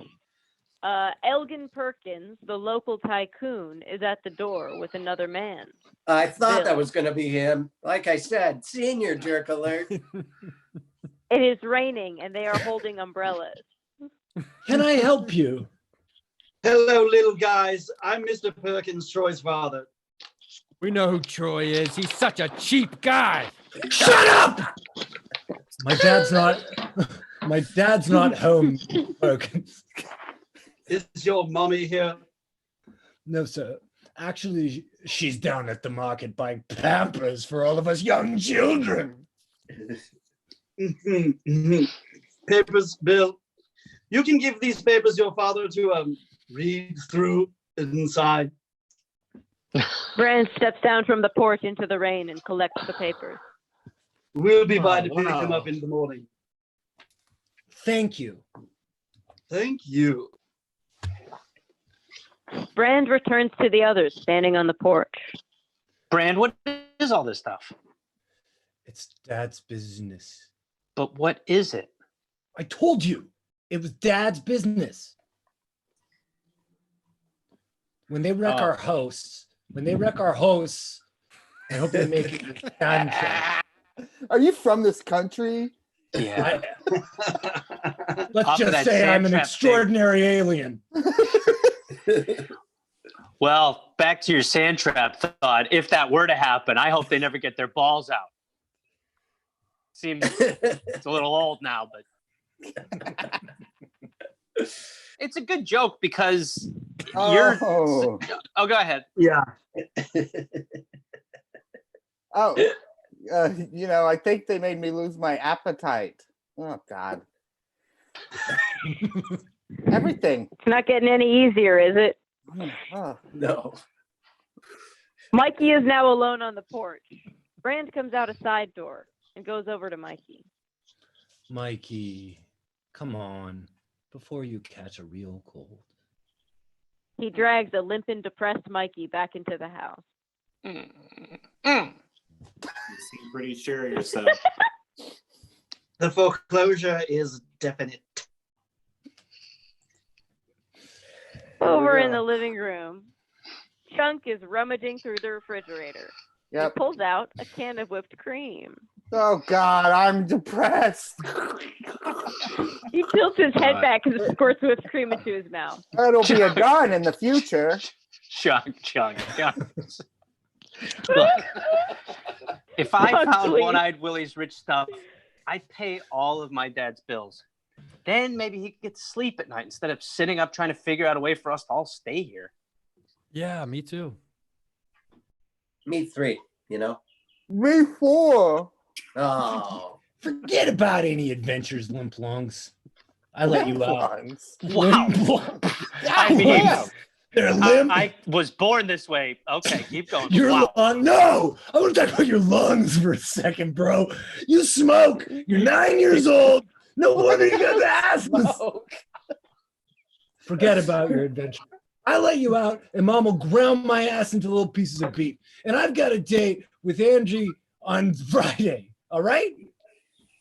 Elgin Perkins, the local tycoon, is at the door with another man. I thought Bill. that was going to be him. Like I said, senior jerk alert. It is raining and they are holding umbrellas. Can I help you? Hello, little guys. I'm Mr. Perkins, Troy's father. We know who Troy is. He's such a cheap guy. Shut up! My dad's not home, Perkins. Is your mommy here? No, sir. Actually, she's down at the market buying Pampers for all of us young children. Papers, Bill. You can give these papers your father to read through inside. Brand steps down from the porch into the rain and collects the papers. We'll be by to pick wow. him up in the morning. Thank you. Thank you. Brand returns to the others standing on the porch. Brand, what is all this stuff? It's Dad's business. But what is it? I told you. It was Dad's business. When they wreck our hosts, I hope they make it done. Are you from this country? Yeah. Let's Off of just that say I'm an Sandtrap extraordinary alien. Well, back to your sand trap thought. If that were to happen, I hope they never get their balls out. Seems it's a little old now, but it's a good joke because you're. Oh. Oh, go ahead. Yeah. Oh, I think they made me lose my appetite. Oh, God. Everything. It's not getting any easier, is it? Oh. No. Mikey is now alone on the porch. Brand comes out a side door and goes over to Mikey. Mikey, come on, before you catch a real cold. He drags a limp and depressed Mikey back into the house. You seem pretty sure of yourself. The foreclosure is definite. Over in the living room, Chunk is rummaging through the refrigerator. Yep. He pulls out a can of whipped cream. Oh, God, I'm depressed. He tilts his head back and squirts whipped cream into his mouth. That'll be a gun in the future. Chunk. Look, if I found Actually. One-Eyed Willie's rich stuff, I'd pay all of my dad's bills. Then maybe he could get to sleep at night instead of sitting up trying to figure out a way for us to all stay here. Yeah, me too. Me three, Me four. Oh. Forget about any adventures, Limp Lungs. I let you out. Wow. I mean, they're limp. I was born this way. Okay, keep going. Your Wow. lung. No, I want to talk about your lungs for a second, bro. You smoke. You're 9 years old. No wonder you got the asthma. Forget about your adventure. I let you out, and Mom will ground my ass into little pieces of beef. And I've got a date with Angie on Friday. All right?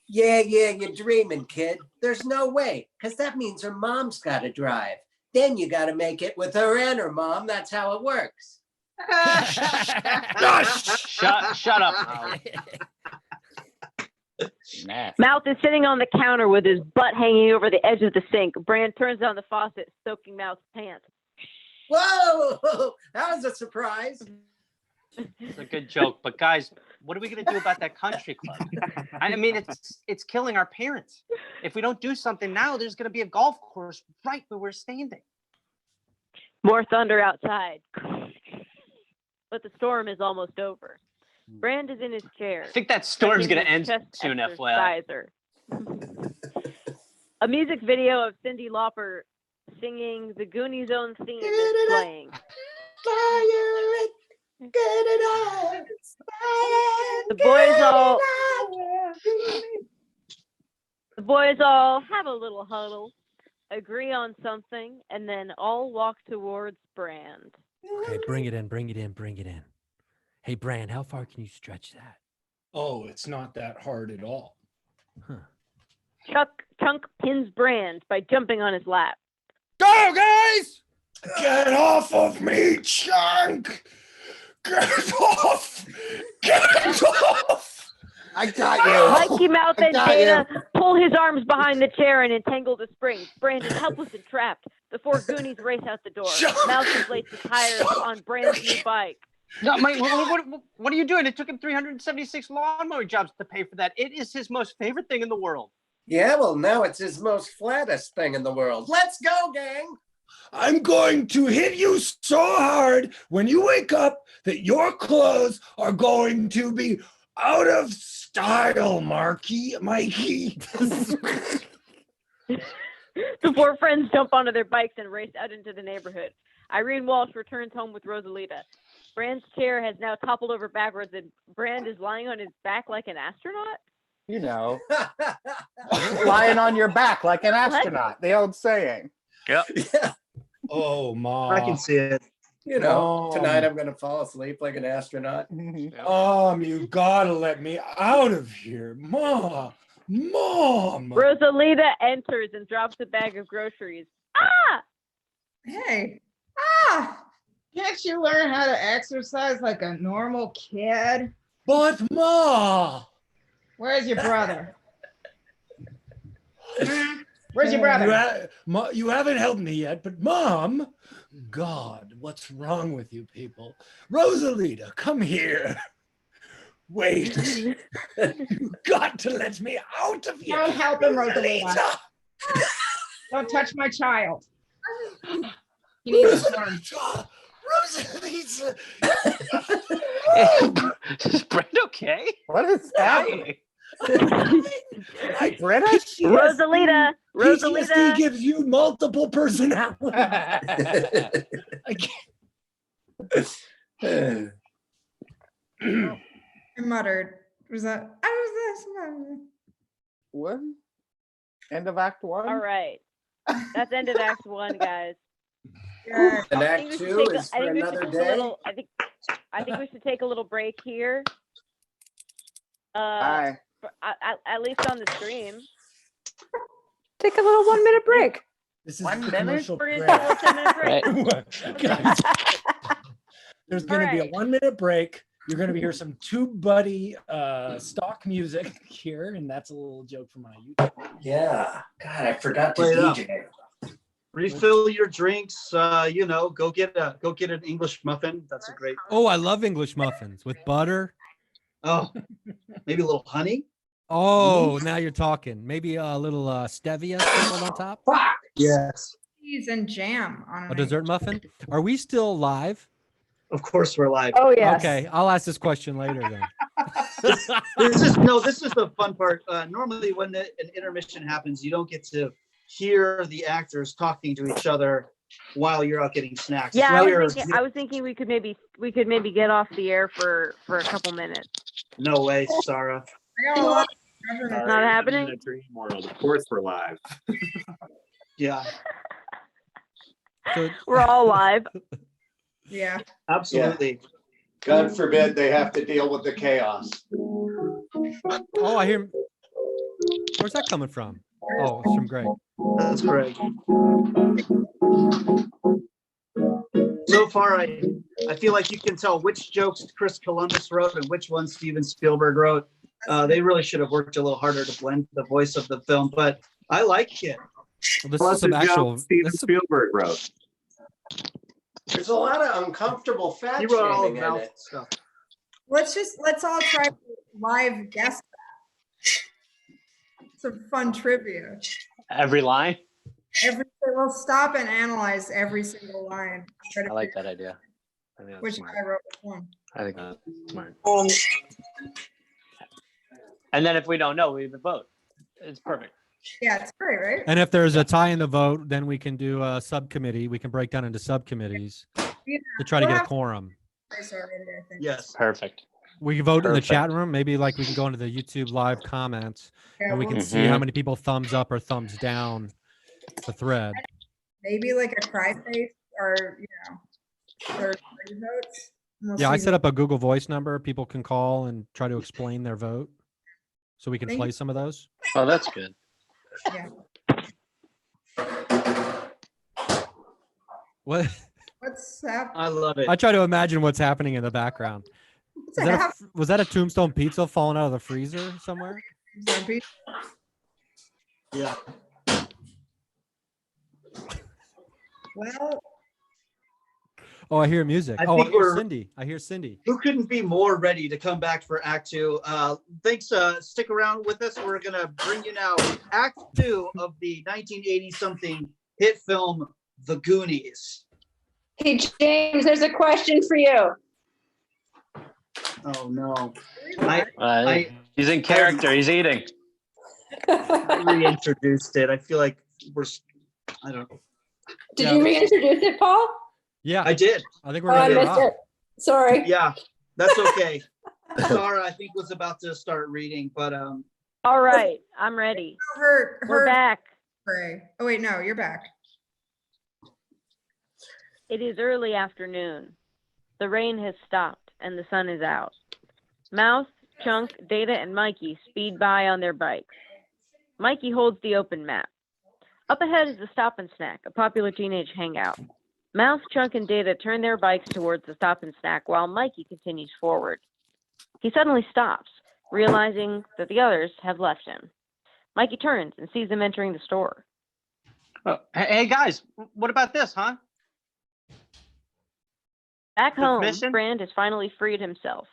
Yeah, you're dreaming, kid. There's no way, because that means her mom's got to drive. Then you got to make it with her and her mom. That's how it works. Shut up. Mouth is sitting on the counter with his butt hanging over the edge of the sink. Brand turns on the faucet, soaking Mouth's pants. Whoa, that was a surprise. It's a good joke, but guys, what are we gonna do about that country club? I mean, it's killing our parents. If we don't do something now, there's gonna be a golf course right where we're standing. More thunder outside. But the storm is almost over. Brand is in his chair. I think that storm's gonna checking end his chest soon, FYI. exerciser. A music video of Cyndi Lauper singing the Goonies' own theme is playing. The boys all have a little huddle, agree on something, and then all walk towards Brand. Okay, bring it in, bring it in, bring it in. Hey, Brand, how far can you stretch that? Oh, it's not that hard at all. Chunk pins Brand by jumping on his lap. Go, guys! Get off of me, Chunk! Get off! Get off! I got you. Mikey Mouth and got Data pull his arms behind the chair and entangle the springs. Brand is helpless and trapped. The four Goonies race out the door. Mouth inflates the tires on Brand's new bike. No, Mike, what are you doing? It took him 376 lawnmower jobs to pay for that. It is his most favorite thing in the world. Yeah, well, now it's his most flattest thing in the world. Let's go, gang. I'm going to hit you so hard when you wake up that your clothes are going to be out of style, Mikey. The four friends jump onto their bikes and race out into the neighborhood. Irene Walsh returns home with Rosalita. Brand's chair has now toppled over backwards and Brand is lying on his back like an astronaut. You know, lying on your back like an astronaut, the old saying. Yep. Yeah. Oh, Mom. I can see it. You know, tonight I'm going to fall asleep like an astronaut. Mom, you gotta let me out of here. Mom. Rosalita enters and drops a bag of groceries. Ah! Hey. Can't you learn how to exercise like a normal kid? But Ma. Where's your brother? Where's your brother? You haven't helped me yet, but Mom, God, what's wrong with you people? Rosalita, come here. Wait. You got to let me out of here. Don't help him, Rosalita. Don't touch my child. He needs to learn. Rosalita. Is Brand okay? What is happening? British? Rosalita. PTSD gives you multiple personalities. I muttered. Was that? What? End of Act 1? All right. That's end of Act 1, guys. Yeah. And I Act think we should 2 take is for another day. I think we should take a little break here. Aye. At least on the stream. Take a little 1 minute break. This is 1 the minute? commercial We're break. gonna take a 10-minute break. Guys, there's going to be a Alright. 1 minute break. You're going to hear some Tube Buddy stock music here, and that's a little joke from my YouTube. Yeah. God, I forgot to Play it up. DJ. Refill your drinks. Go get an English muffin. That's a great. Oh, I love English muffins with butter. Oh, maybe a little honey. Oh, now you're talking. Maybe a little stevia sprinkled on top. Fuck. Yes, Cheese and jam on A my- dessert muffin. Are we still live? of course we're live. Oh, yes. Okay, I'll ask this question later then. This is the fun part. Normally, when an intermission happens, you don't get to hear the actors talking to each other while you're out getting snacks. Yeah, It's I was thinking we could maybe get off the air for a couple minutes. No way, Sarah. I got a lot of treasure. It's not happening? In a dream world. Of course we're live. Yeah, So, We're all live. Yeah. absolutely. God forbid they have to deal with the chaos. oh, I hear. Where's that coming from? Oh, it's from Greg. That's great. So far, I feel like you can tell which jokes Chris Columbus wrote and which ones Steven Spielberg wrote. They really should have worked a little harder to blend the voice of the film, but I like it. Well, this Plus is some a joke actual. Steven This is, Spielberg wrote. There's a lot of uncomfortable fat He wrote all shaming in about it. stuff. Let's all try live guess that. Some fun trivia. Every line. We'll stop and analyze every single line. Try to I like figure that idea. I think out that's which smart. guy wrote which one. I think that's smart. And then if we don't know, we vote. It's perfect. Yeah, it's great, right? And if there's a tie in the vote, then we can do a subcommittee. We can break down into subcommittees Yeah, to try to we'll get a have quorum. this already, I think. Yes. Perfect. We can vote in the chat Perfect. room. Maybe like we can go into the YouTube live comments Yeah, and we we'll can see how Mhm. many people thumbs up or thumbs down the thread. maybe like a cry face or third party votes. And we'll Yeah, I see set up a Google Voice number. People can call and try to explain their vote, so we can Thank play you. some of those. Oh, that's good. Yeah. What? What's happening? I love it. I try to imagine what's happening in the background. What's Is that happening? was that a Tombstone pizza falling out of the freezer somewhere? Yeah. Well, Oh, I hear music. I Oh, I think hear we're- Cindy. I hear Cindy. Who couldn't be more ready to come back for Act 2? Thanks. Stick around with us. We're gonna bring you now Act 2 of the 1980-something hit film, The Goonies. Hey, James, there's a question for you. Oh no! He's in character. He's eating. I reintroduced it. I feel like I don't know. Did you reintroduce it, Paul? Yeah, I did. I think Oh, we're I ready to missed rock. it. Sorry. Yeah, that's okay. Sarah, I think, was about to start reading, but All right, I'm ready. We're We're back. Pray. Oh wait, no, you're back. It is early afternoon. The rain has stopped and the sun is out. Mouse, Chunk, Data, and Mikey speed by on their bikes. Mikey holds the open map. Up ahead is the Stop and Snack, a popular teenage hangout. Mouse, Chunk, and Data turn their bikes towards the Stop and Snack while Mikey continues forward. He suddenly stops, realizing that the others have left him. Mikey turns and sees them entering the store. Oh, hey guys, what about this, huh? Back home, Mission? Brand has finally freed himself.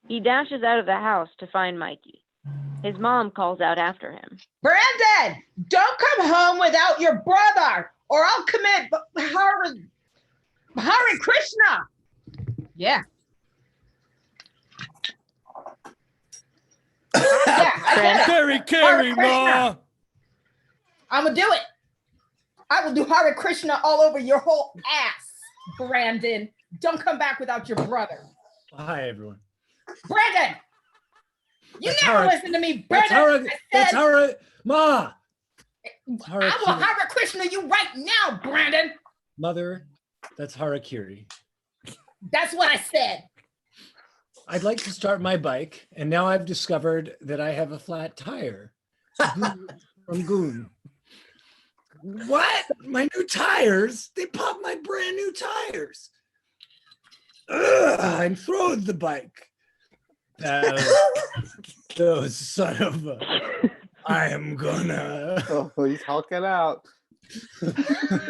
He dashes out of the house to find Mikey. His mom calls out after him. Brandon, don't come home without your brother, or I'll commit Hare Krishna. Yeah. Carry, Ma. I'm gonna do it. I will do Hare Krishna all over your whole ass, Brandon. Don't come back without your brother. Hi, everyone. Brandon, you That's never Hare- listen to me, That's Brandon. Hare, that's Hare, Ma. I will Hare Krishna you right now, Brandon. Mother, that's Harakiri. That's what I said. I'd like to start my bike, and now I've discovered that I have a flat tire. From Goon. What? My new tires? They popped my brand new tires. Ugh, and throwed the bike. Those son of a... I am gonna... Oh, he's hulking out.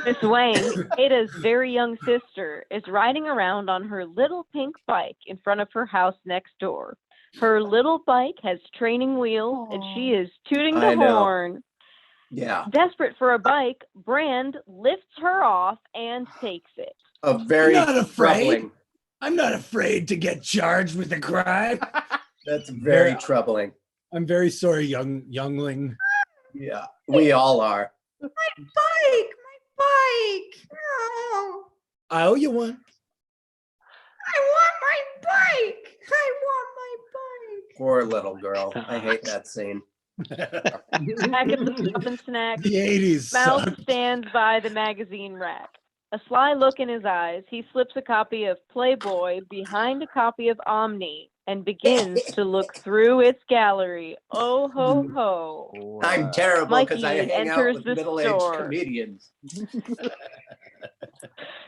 Miss Wayne, Ada's very young sister, is riding around on her little pink bike in front of her house next door. Her little bike has training wheels and she is tooting the I know. horn. Yeah, Desperate for a bike, Brand lifts her off and takes it. a very I'm not afraid. troubling. I'm not afraid to get charged with a crime. That's very Yeah. troubling. I'm very sorry, youngling. Yeah, we all are. My bike. No, I owe you one. I want my bike. I want my bike. Poor little girl. I hate that scene. Back at the Stop and Snack, The 80s Mouse sucked. stands by the magazine rack. A sly look in his eyes, he slips a copy of Playboy behind a copy of Omni and begins to look through its gallery. Oh ho ho. I'm terrible because I Mikey hang out enters with the middle-aged store. comedians.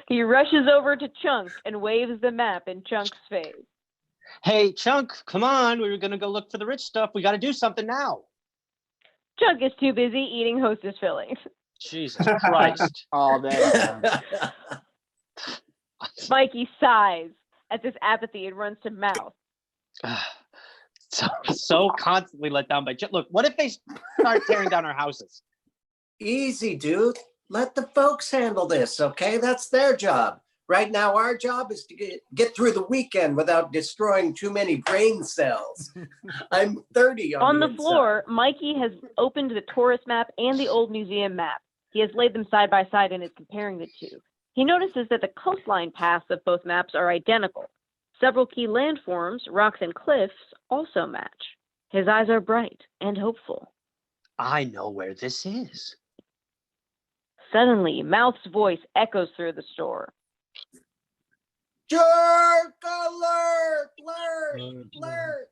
He rushes over to Chunk and waves the map in Chunk's face. Hey, Chunk, come on. We were going to go look for the rich stuff. We got to do something now. Chunk is too busy eating Hostess fillings. Jesus Christ. All day. Mikey sighs at this apathy and runs to Mouth. So constantly let down by look, what if they start tearing down our houses? Easy, dude. Let the folks handle this, okay? That's their job. Right now, our job is to get through the weekend without destroying too many brain cells. I'm 30 On the inside. floor, Mikey has opened the tourist map and the old museum map. He has laid them side by side and is comparing the two. He notices that the coastline paths of both maps are identical. Several key landforms, rocks and cliffs, also match. His eyes are bright and hopeful. I know where this is. Suddenly, Mouth's voice echoes through the store. Jerk alert! Alert!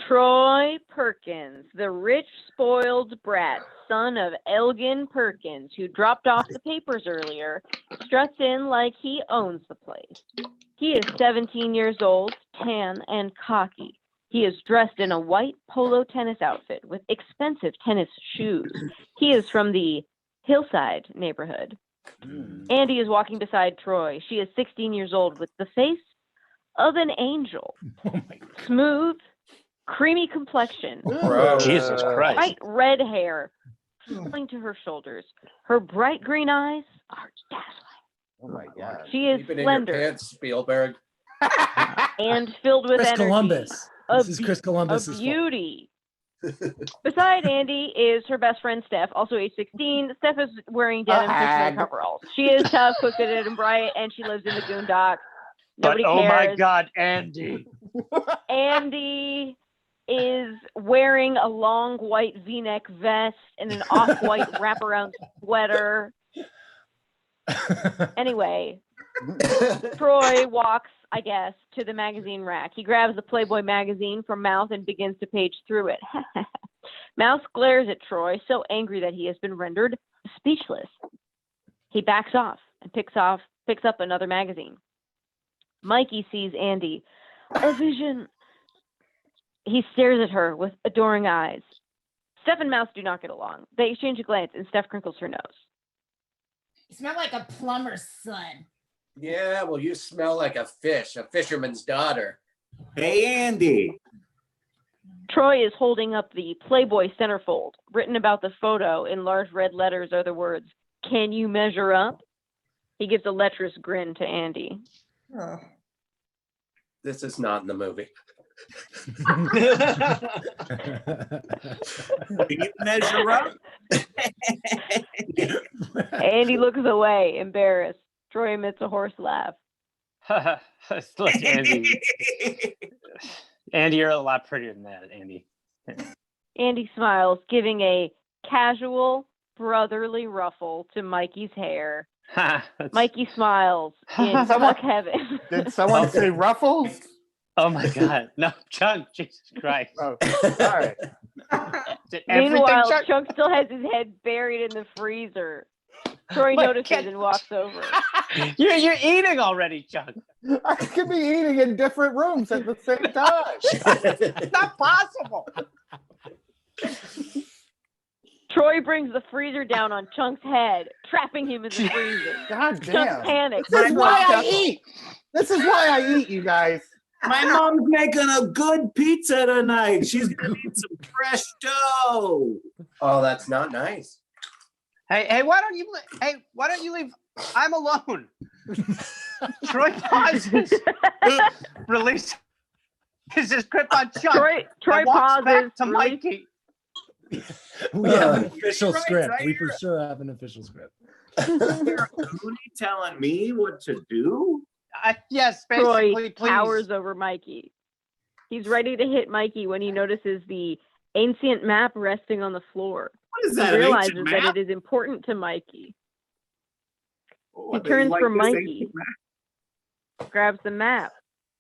Troy Perkins, the rich, spoiled brat, son of Elgin Perkins, who dropped off the papers earlier, struts in like he owns the place. He is 17 years old, tan and cocky. He is dressed in a white polo tennis outfit with expensive tennis shoes. He is from the Hillside neighborhood. Andy is walking beside Troy. She is 16 years old with the face of an angel. Smooth, creamy complexion. Jesus Christ. Bright red hair falling to her shoulders. Her bright green eyes are dazzling. Oh my God. She is Keep it in your slender pants, Spielberg. and filled with Chris energy. Columbus. This is Chris Columbus. Of beauty. Beside Andy is her best friend Steph, also age 16. Steph is wearing denim fisherman coveralls. She is tough, quick-witted, and bright, and she lives in the Goon Docks. Nobody But oh cares. my God, Andy. Andy is wearing a long white V-neck vest and an off-white wraparound sweater. Anyway, Troy walks, I guess, to the magazine rack. He grabs the Playboy magazine from Mouth and begins to page through it. Mouth glares at Troy, so angry that he has been rendered speechless. He backs off and picks up another magazine. Mikey sees Andy. A vision. He stares at her with adoring eyes. Steph and Mouth do not get along. They exchange a glance, and Steph crinkles her nose. You smell like a plumber's son. Yeah, well, you smell like a fish, a fisherman's daughter. Hey, Andy. Troy is holding up the Playboy centerfold. Written about the photo in large red letters are the words, "Can you measure up?" He gives a lecherous grin to Andy. Oh. This is not in the movie. Can you measure up? Andy looks away, embarrassed. Troy emits a hoarse laugh. Look, Andy. Andy, you're a lot prettier than that, Andy. Andy smiles, giving a casual, brotherly ruffle to Mikey's hair. Mikey smiles in fuck heaven. Did someone say ruffles? Oh my God. No, Chunk, Jesus Christ. Oh, all right. Did everything Meanwhile, Chunk? Chunk still has his head buried in the freezer. Troy Wait, notices and walks over. You're eating already, Chunk. I could be eating in different rooms at the same time. It's not possible. Troy brings the freezer down on Chunk's head, trapping him in the freezer. God Chunk damn. panics. This is why I eat. This is why I eat, you guys. My mom's making a good pizza tonight. She's making some fresh dough. Oh, that's not nice. Hey, why don't you leave? I'm alone. Troy pauses. Release his grip on Chuck. Troy walks back pauses to Mikey. We have an official Right, script. right We here. for sure have an official script. You're a Goonie telling me what to do? Yes, basically, Troy please. towers over Mikey. He's ready to hit Mikey when he notices the ancient map resting on the floor. What is He that, an realizes ancient that map? it is important to Mikey. Oh, He they turns like for this Mikey, ancient map. grabs the map.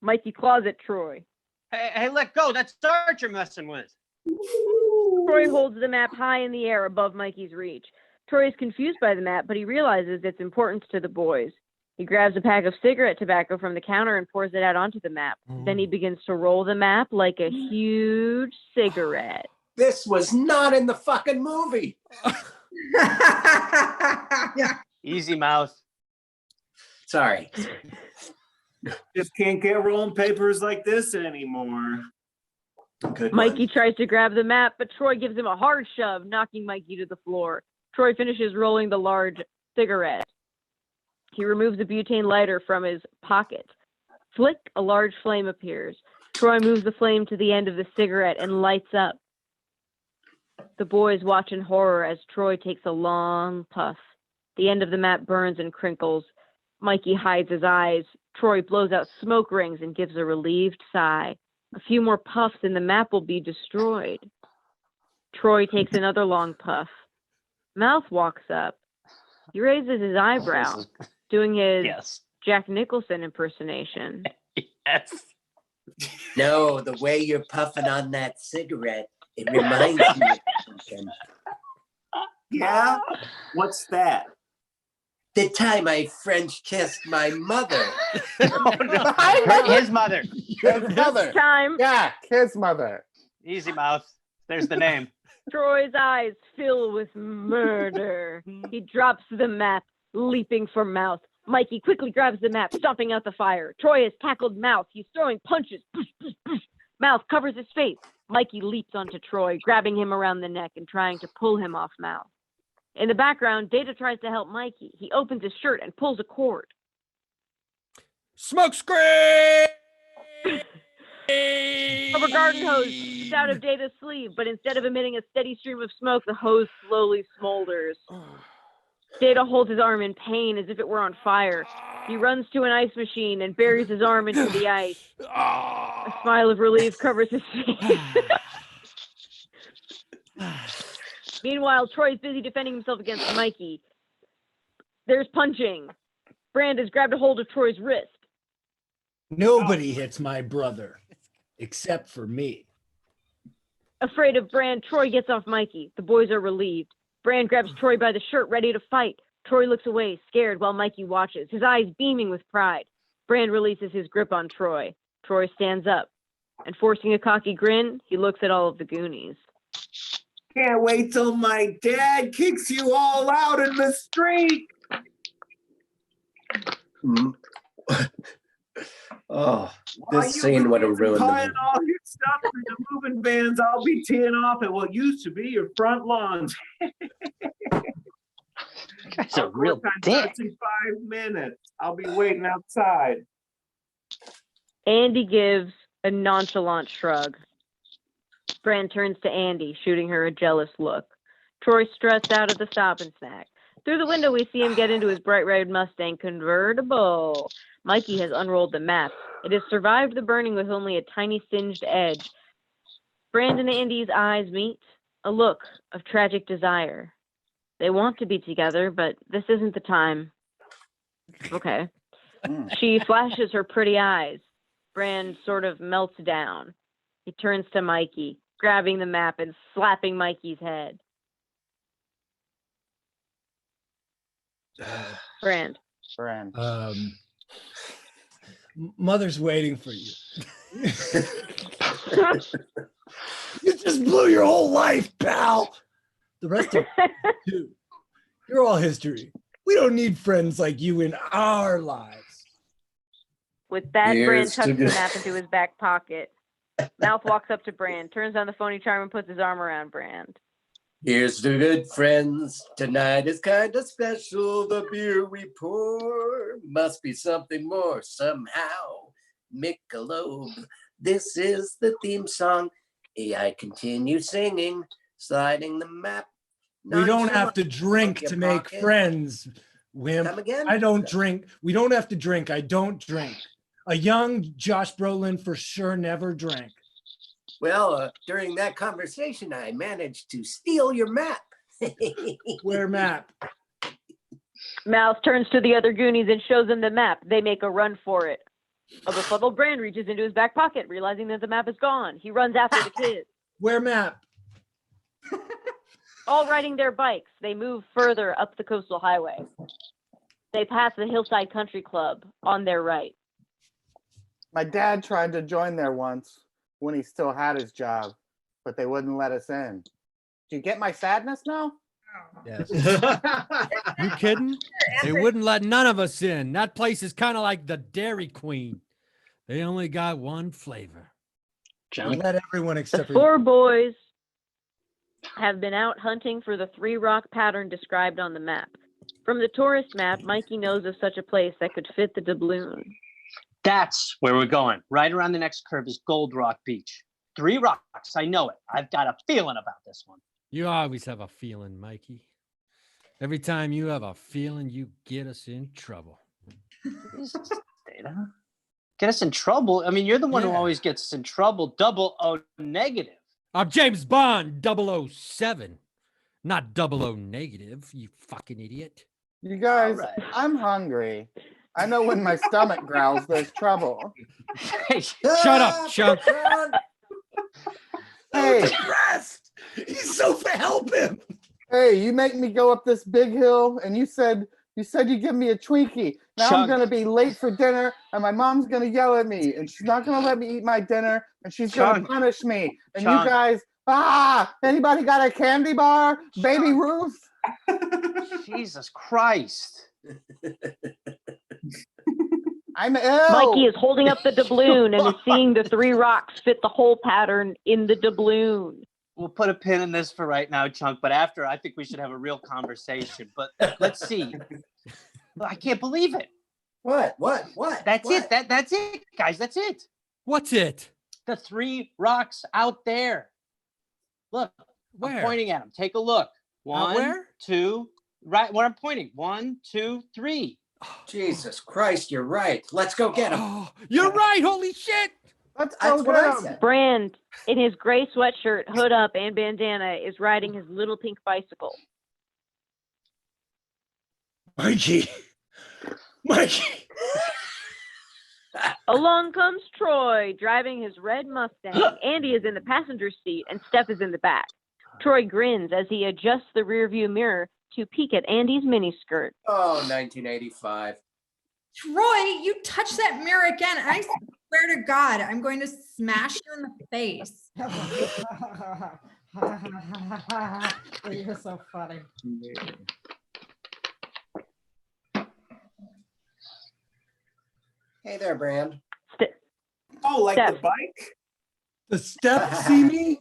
Mikey claws at Troy. Hey, let go. That's Dart you're messing with. Troy holds the map high in the air above Mikey's reach. Troy is confused by the map, but he realizes its importance to the boys. He grabs a pack of cigarette tobacco from the counter and pours it out onto the map. Then he begins to roll the map like a huge cigarette. This was not in the fucking movie. Easy, Mouth. Sorry. Just can't get rolling papers like this anymore. Good Mikey one. tries to grab the map, but Troy gives him a hard shove, knocking Mikey to the floor. Troy finishes rolling the large cigarette. He removes a butane lighter from his pocket. Flick, a large flame appears. Troy moves the flame to the end of the cigarette and lights up. The boys watch in horror as Troy takes a long puff. The end of the map burns and crinkles. Mikey hides his eyes. Troy blows out smoke rings and gives a relieved sigh. A few more puffs and the map will be destroyed. Troy takes another long puff. Mouth walks up. He raises his eyebrow, doing his Jack Nicholson impersonation. Yes. No, the way you're puffing on that cigarette, it reminds me of something. Yeah? What's that? The time I French kissed my mother. His mother. His mother. Time. Yeah, his mother. Easy mouth. There's the name. Troy's eyes fill with murder. He drops the map, leaping for Mouth. Mikey quickly grabs the map, stomping out the fire. Troy has tackled Mouth. He's throwing punches. Mouth covers his face. Mikey leaps onto Troy, grabbing him around the neck and trying to pull him off Mouth. In the background, Data tries to help Mikey. He opens his shirt and pulls a cord. Smoke screen! Rubber garden hose shoots out of Data's sleeve, but instead of emitting a steady stream of smoke, the hose slowly smolders. Data holds his arm in pain as if it were on fire. He runs to an ice machine and buries his arm into the ice. A smile of relief covers his face. Meanwhile, Troy's busy defending himself against Mikey. There's punching. Brand has grabbed a hold of Troy's wrist. Nobody hits my brother except for me. Afraid of Brand, Troy gets off Mikey. The boys are relieved. Brand grabs Troy by the shirt, ready to fight. Troy looks away, scared, while Mikey watches, his eyes beaming with pride. Brand releases his grip on Troy. Troy stands up, and forcing a cocky grin, he looks at all of the Goonies. Can't wait till my dad kicks you all out in the street. Oh, While this you scene would have ruined pile the all your stuff in the moving vans, I'll be teeing off at what used to be your front lawns. That's a real dick. Starts in 5 minutes. I'll be waiting outside. Andy gives a nonchalant shrug. Brand turns to Andy, shooting her a jealous look. Troy struts out of the Stop and Snack. Through the window, we see him get into his bright red Mustang convertible. Mikey has unrolled the map. It has survived the burning with only a tiny singed edge. Brand and Andy's eyes meet, a look of tragic desire. They want to be together, but this isn't the time. Okay. She flashes her pretty eyes. Brand sort of melts down. He turns to Mikey, grabbing the map and slapping Mikey's head. Brand. Mother's waiting for you. You just blew your whole life, pal. The rest of you, you're all history. We don't need friends like you in our lives. With that, Brand Here's tucks to the good- map into his back pocket. Mouth walks up to Brand, turns on the phony charm, and puts his arm around Brand. Here's to good friends. Tonight is kind of special. The beer we pour must be something more somehow. Michelob. This is the theme song. I continue singing, sliding the map. We don't have to drink to make friends, Wimp. Come again? I don't drink. We don't have to drink. I don't drink. A young Josh Brolin for sure never drank. Well, during that conversation, I managed to steal your map. Where map? Mouth turns to the other Goonies and shows them the map. They make a run for it. A befuddled Brand reaches into his back pocket, realizing that the map is gone. He runs after the kids. Where map? All riding their bikes, they move further up the coastal highway. They pass the Hillside Country Club on their right. My dad tried to join there once when he still had his job, but they wouldn't let us in. Do you get my sadness now? Yes. You kidding? They wouldn't let none of us in. That place is kind of like the Dairy Queen. They only got one flavor. We let everyone The except for four boys have been out hunting for the three rock pattern described on the map. From the tourist map, Mikey knows of such a place that could fit the doubloon. That's where we're going. Right around the next curve is Gold Rock Beach. 3 rocks. I know it. I've got a feeling about this one. You always have a feeling, Mikey. Every time you have a feeling, you get us in trouble. Data. Get us in trouble? I mean, you're the one who Yeah. always gets us in trouble. Double O negative. I'm James Bond 007, not 00 negative, you fucking idiot. You guys, All right. I'm hungry. I know when my stomach growls, there's trouble. Shut up, Chunk. Hey, depressed. He's so help him. hey, you make me go up this big hill, and you said you'd give me a Twinkie. Now I'm Chunk. gonna be late for dinner, and my mom's gonna yell at me, and she's not gonna let me eat my dinner, and she's gonna Chunk. punish me. And Chunk. you guys, anybody got a candy bar? Baby Ruth? Jesus Christ. I'm ill. Mikey is holding up the doubloon and is seeing the 3 rocks fit the hole pattern in the doubloon. We'll put a pin in this for right now, Chunk, but after, I think we should have a real conversation. But let's see. I can't believe it. What? That's What? it. That's it, guys. That's it. What's it? The 3 rocks out there. Look, Where? I'm pointing at them. Take a look. One, where? 2, right where I'm pointing. 1, 2, 3. Jesus Christ, you're right. Let's go get him. Oh, you're right. Holy shit. Let's That's go what I get 'em. said. Brand, in his gray sweatshirt, hood up, and bandana, is riding his little pink bicycle. Mikey. Along comes Troy, driving his red Mustang. Andy is in the passenger seat, and Steph is in the back. Troy grins as he adjusts the rearview mirror to peek at Andy's miniskirt. Oh, 1985. Troy, you touch that mirror again. I swear to God, I'm going to smash you in the face. You're so funny. Hey there, Brand. Oh, like Steph. the bike? Does Steph see me?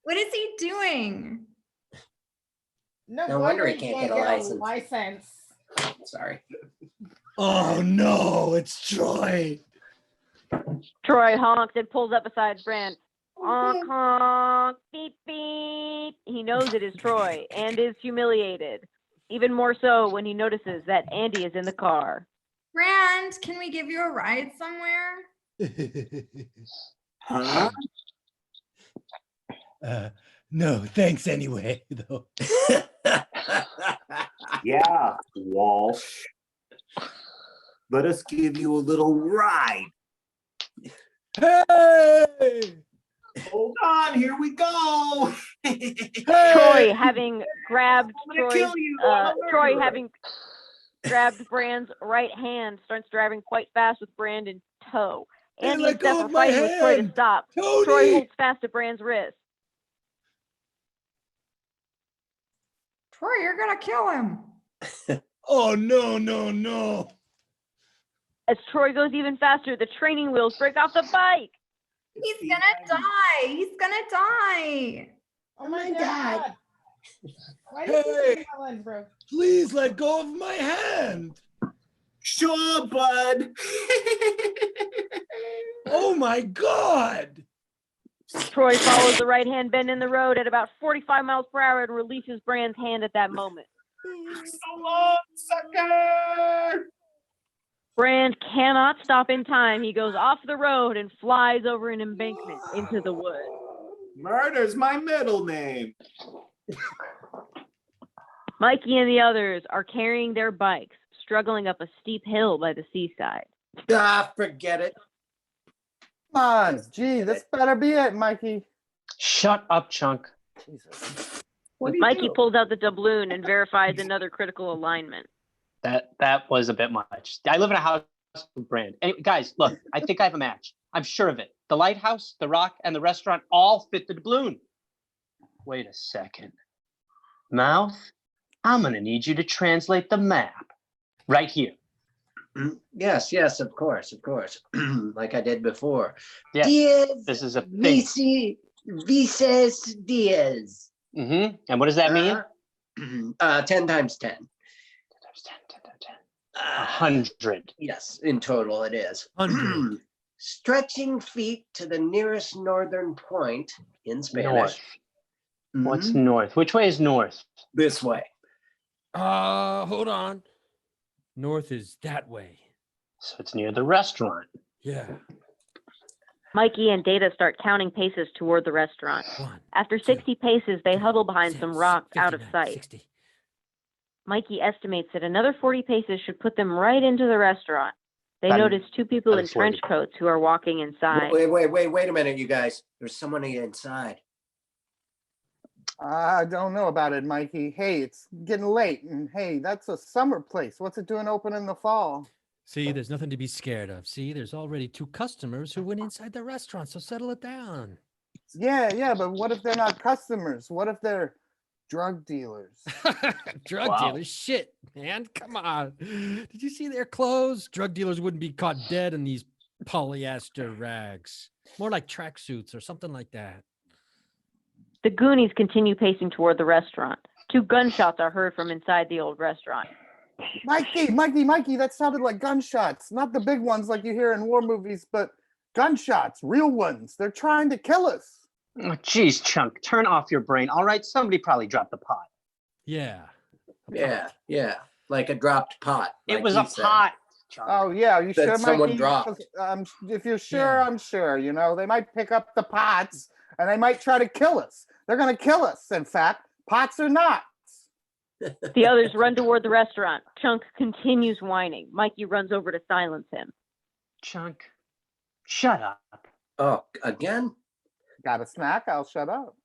What is he doing? No wonder he can't get a license. license. Sorry. Oh no, it's Troy. Troy honks and pulls up beside Brand. Honk, honk, beep, beep. He knows it is Troy and is humiliated. Even more so when he notices that Andy is in the car. Brand, can we give you a ride somewhere? Huh? No, thanks anyway, though. Yeah, Walsh. Let us give you a little ride. Hey! Hold on, here we go. Troy having grabbed gonna kill you. I'm a Troy murderer. having grabbed Brand's right hand, starts driving quite fast with Brand in tow. Hey, Andy let and go Steph of are my fighting with Troy to hand. stop. Tony! Troy holds fast to Brand's wrist. Troy, you're gonna kill him. Oh no. As Troy goes even faster, the training wheels break off the bike. He's gonna die. He's gonna die. Oh my God. Why Hey. did you keep yelling, bro? Please let go of my hand. Sure, bud. Oh my God. Troy follows the right-hand bend in the road at about 45 miles per hour and releases Brand's hand at that moment. So long, sucker. Brand cannot stop in time. He goes off the road and flies over an embankment into the woods. Murder's my middle name. Mikey and the others are carrying their bikes, struggling up a steep hill by the seaside. Forget it. Come on, gee, this better be it, Mikey. Shut up, Chunk. Jesus. Mikey pulls out the doubloon and verifies another critical alignment. That was a bit much. I live in a house with Brand. Anyway, guys, look, I think I have a match. I'm sure of it. The lighthouse, the rock, and the restaurant all fit the doubloon. Wait a second. Mouth, I'm going to need you to translate the map right here. Yes, yes, of course, of course. Like I did before. Yes, Diaz, this is a big. Vices Diaz. And what does that mean? 10 times 10. 10 times 10, 10 times 10. 100. Yes, in total it is. 100. Stretching feet to the nearest northern point in Spanish. North. What's north? Which way is north? This way. Hold on. North is that way. So it's near the restaurant. Yeah. Mikey and Data start counting paces toward the restaurant. 1, After 60 paces, they huddle behind 6, some rocks out of 59, sight. 60. Mikey estimates that another 40 paces should put them right into the restaurant. They About notice two people in another 40. trench coats who are walking inside. Wait a minute, you guys. There's someone inside. I don't know about it, Mikey. Hey, it's getting late, and hey, that's a summer place. What's it doing open in the fall? See, there's nothing to be scared of. See, there's already 2 customers who went inside the restaurant, so settle it down. Yeah, but what if they're not customers? What if they're drug dealers? Drug dealers? Shit, man. Come on. Did you see their clothes? Drug dealers wouldn't be caught dead in these polyester rags. More like tracksuits or something like that. The Goonies continue pacing toward the restaurant. 2 gunshots are heard from inside the old restaurant. Mikey, that sounded like gunshots. Not the big ones like you hear in war movies, but gunshots, real ones. They're trying to kill us. Oh, geez, Chunk, turn off your brain. All right, somebody probably dropped the pot. Yeah. Yeah. Like a dropped pot. It like was he a said. pot. Chunk. Oh, yeah, you That sure, someone Mikey? dropped. If you're sure, I'm sure. You know, they might pick up the pots, and they might try to kill us. They're going to kill us, in fact, pots or not. The others run toward the restaurant. Chunk continues whining. Mikey runs over to silence him. Chunk, shut up. Oh, again? Got a snack? I'll shut up.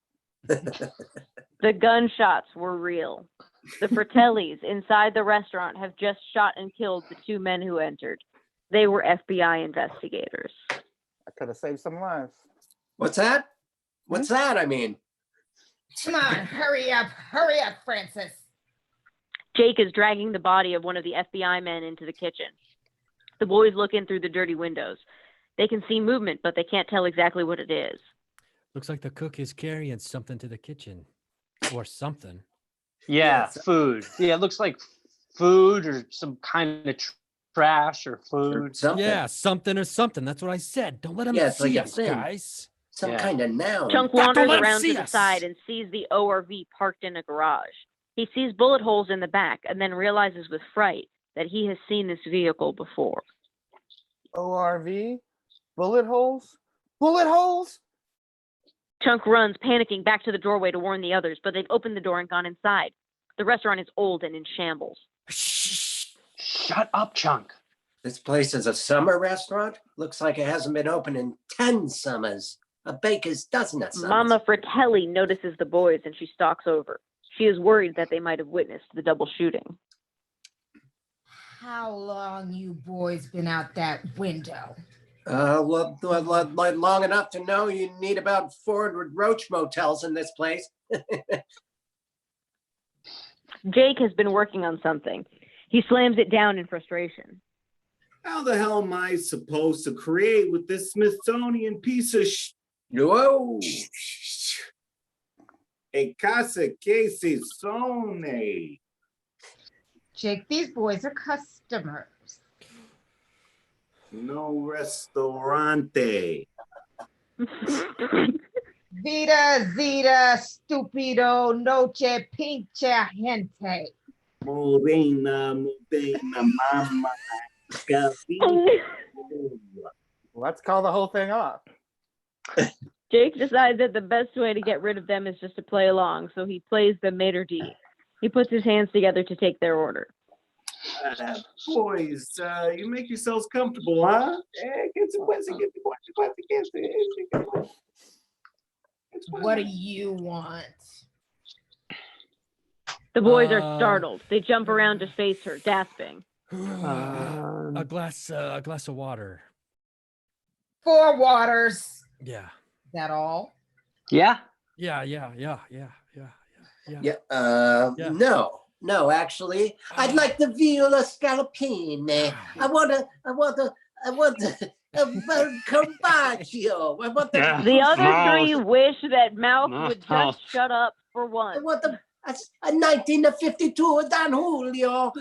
The gunshots were real. The Fratellis inside the restaurant have just shot and killed the 2 men who entered. They were FBI investigators. I could have saved some lives. What's that? What's that? I mean, Come on, hurry up, Francis. Jake is dragging the body of one of the FBI men into the kitchen. The boys look in through the dirty windows. They can see movement, but they can't tell exactly what it is. Looks like the cook is carrying something to the kitchen. Or something. Yeah, food. Yeah, it looks like food or some kind of trash or food. something. Yeah, something or something. That's what I said. Don't let them Yeah, it's see like a us, thing. guys. Some kind of noun. Chunk Don't wanders let 'em around see to the us. side and sees the ORV parked in a garage. He sees bullet holes in the back and then realizes with fright that he has seen this vehicle before. ORV? Bullet holes? Bullet holes? Chunk runs, panicking, back to the doorway to warn the others, but they've opened the door and gone inside. The restaurant is old and in shambles. Shut up, Chunk. This place is a summer restaurant? Looks like it hasn't been open in 10 summers. A baker's dozen of summers. Mama Fratelli notices the boys and she stalks over. She is worried that they might have witnessed the double shooting. How long you boys been out that window? Long enough to know you need about 400 roach motels in this place. Jake has been working on something. He slams it down in frustration. How the hell am I supposed to create with this Smithsonian piece of Whoa! A casa que se son? Jake, these boys are customers. No restaurante. Vida, zeta, stupido, noche, pinche gente. Morena, mama. Let's call the whole thing off. Jake decides that the best way to get rid of them is just to play along, so he plays the maitre d'. He puts his hands together to take their order. Boys, you make yourselves comfortable, huh? What do you want? The boys are startled. They jump around to face her, gasping. A glass of water. 4 waters. Yeah. Is that all? Yeah? Yeah. No. No, actually, I'd like the viola scallopine. I want a carpaccio. I want the. The other Mouse. three wish that Mouth would Mouse. just shut up for I once. want a 1952 Don Julio.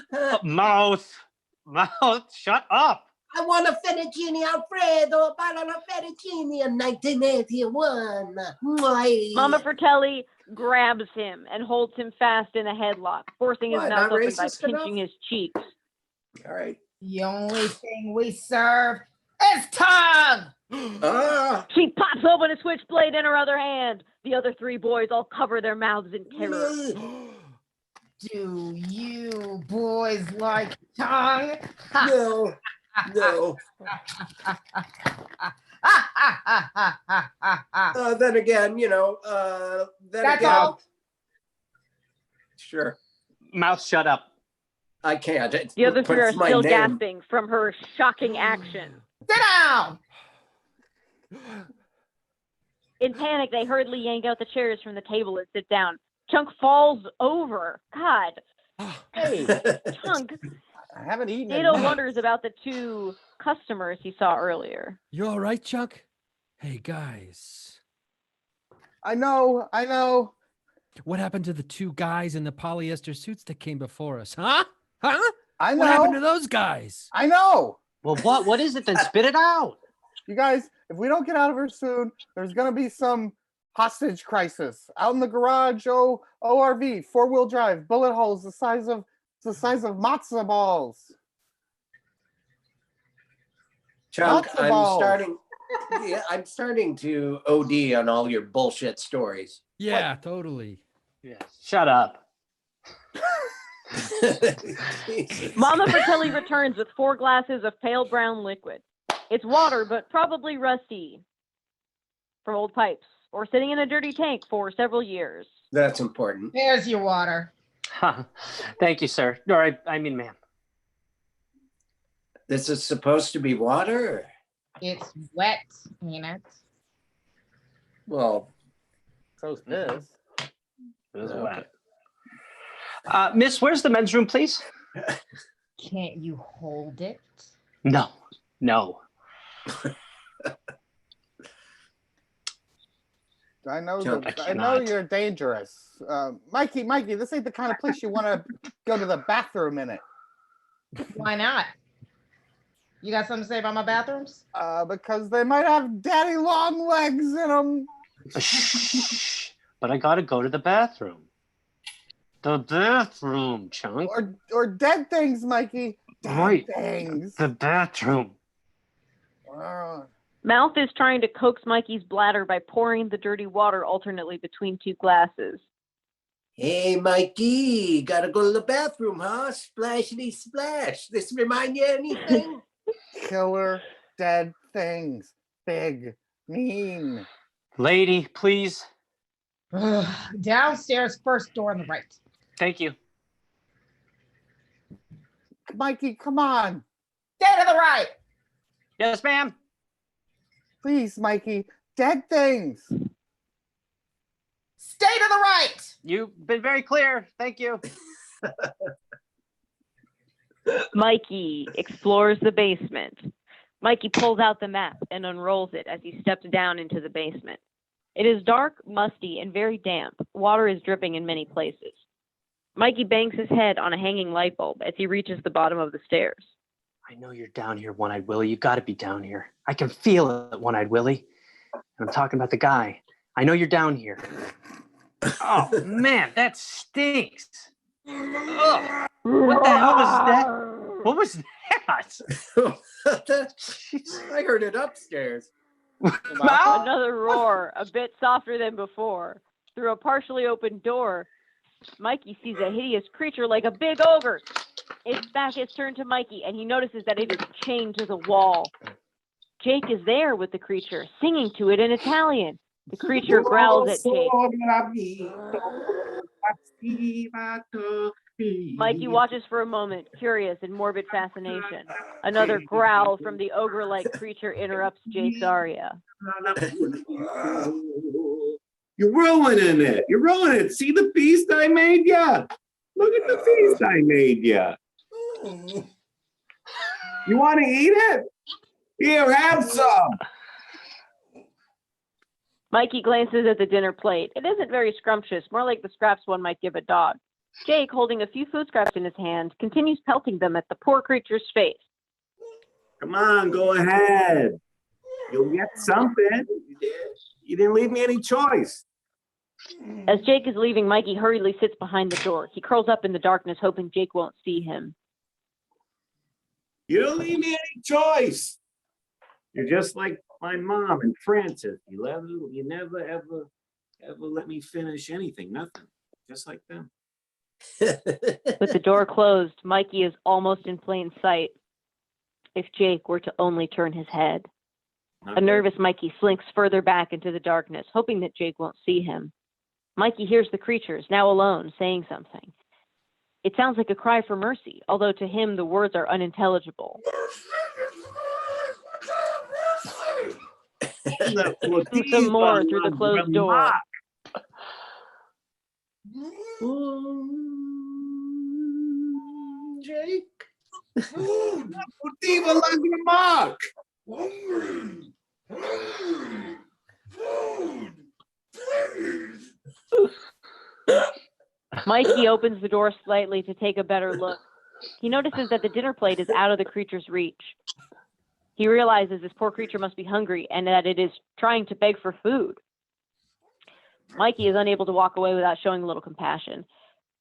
Mouth. Shut up. I want a fettuccine Alfredo, a bottle of fettuccine in 1981. Mama Fratelli grabs him and holds him fast in a headlock, forcing his What, mouth not open by racist enough? pinching his cheeks. All right. The only thing we serve is tongue. She pops open a switchblade in her other hand. The other three boys all cover their mouths in terror. Do you boys like tongue? No, no. Then again, That's all. Sure. Mouth, shut up. I can't. The other three are It's my still name. gasping from her shocking action. Sit down. In panic, they hurriedly yank out the chairs from the table and sit down. Chunk falls over. God. Hey, Chunk. I haven't eaten. Data in wonders about the two customers he saw earlier. You all right, Chuck? Hey, guys. I know. What happened to the two guys in the polyester suits that came before us? Huh? Huh? I What happened to know. those guys? I know. Well, what is it then? Spit it out. You guys, if we don't get out of here soon, there's gonna be some hostage crisis out in the garage. ORV, 4-wheel drive, bullet holes the size of matzo balls. Chuck, Matzo balls. I'm starting to OD on all your bullshit stories. Yeah, totally. Yeah. Shut up. Mama Fratelli returns with 4 glasses of pale brown liquid. It's water, but probably rusty from old pipes or sitting in a dirty tank for several years. That's important. There's your water. Thank you, sir. Or I mean, ma'am. This is supposed to be water? It's wet, ain't it? Well, so's this. It was Okay. wet. Miss, where's the men's room, please? Can't you hold it? No. I know. Chuck, I know you're dangerous, Mikey. This ain't the kind of place you want to go to the bathroom in it. Why not? You got something to say about my bathrooms? Because they might have daddy long legs in them. Shh. But I gotta go to the bathroom. The bathroom, Chunk. Or dead things, Mikey. Dead Right. things. The bathroom. Mouth is trying to coax Mikey's bladder by pouring the dirty water alternately between 2 glasses. Hey, Mikey, gotta go to the bathroom, huh? Splashity splash. This remind you of anything? Killer dead things. Big, mean. Lady, please. Downstairs, first door on the right. Thank you. Mikey, come on. Stay to the right. Yes, ma'am. Please, Mikey. Dead things. Stay to the right. You've been very clear. Thank you. Mikey explores the basement. Mikey pulls out the map and unrolls it as he steps down into the basement. It is dark, musty, and very damp. Water is dripping in many places. Mikey bangs his head on a hanging light bulb as he reaches the bottom of the stairs. I know you're down here, One-Eyed Willie. You got to be down here. I can feel it, One-Eyed Willie. And I'm talking about the guy. I know you're down here. Oh, man, that stinks. Ugh. What the hell was that? What was that? I heard it upstairs. Another roar, a bit softer than before. Through a partially open door, Mikey sees a hideous creature like a big ogre. Its back is turned to Mikey, and he notices that it is chained to the wall. Jake is there with the creature, singing to it in Italian. The creature growls at Jake. Mikey watches for a moment, curious and morbid fascination. Another growl from the ogre-like creature interrupts Jake's aria. You're ruining it. You're ruining it. See the beast I made ya? Look at the feast I made you. You want to eat it? Here, have some. Mikey glances at the dinner plate. It isn't very scrumptious, more like the scraps one might give a dog. Jake, holding a few food scraps in his hand, continues pelting them at the poor creature's face. Come on, go ahead. You'll get something. You didn't leave me any choice. As Jake is leaving, Mikey hurriedly sits behind the door. He curls up in the darkness, hoping Jake won't see him. You don't leave me any choice. You're just like my mom and Francis. You never, ever let me finish anything, nothing. Just like them. With the door closed, Mikey is almost in plain sight. If Jake were to only turn his head. A nervous Mikey slinks further back into the darkness, hoping that Jake won't see him. Mikey hears the creatures, now alone, saying something. It sounds like a cry for mercy, although to him the words are unintelligible. Some more through the closed door. Jake. Mikey opens the door slightly to take a better look. He notices that the dinner plate is out of the creature's reach. He realizes this poor creature must be hungry and that it is trying to beg for food. Mikey is unable to walk away without showing a little compassion.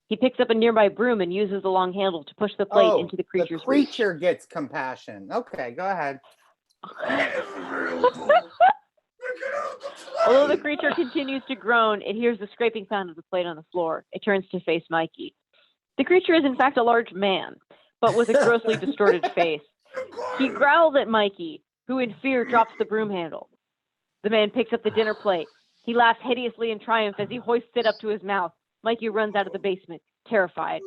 He picks up a nearby broom and uses the long handle to push the plate into the creature's reach. The creature gets compassion. Okay, go ahead. Although the creature continues to groan, it hears the scraping sound of the plate on the floor. It turns to face Mikey. The creature is in fact a large man, but with a grossly distorted face. He growls at Mikey, who in fear drops the broom handle. The man picks up the dinner plate. He laughs hideously in triumph as he hoists it up to his mouth. Mikey runs out of the basement, terrified.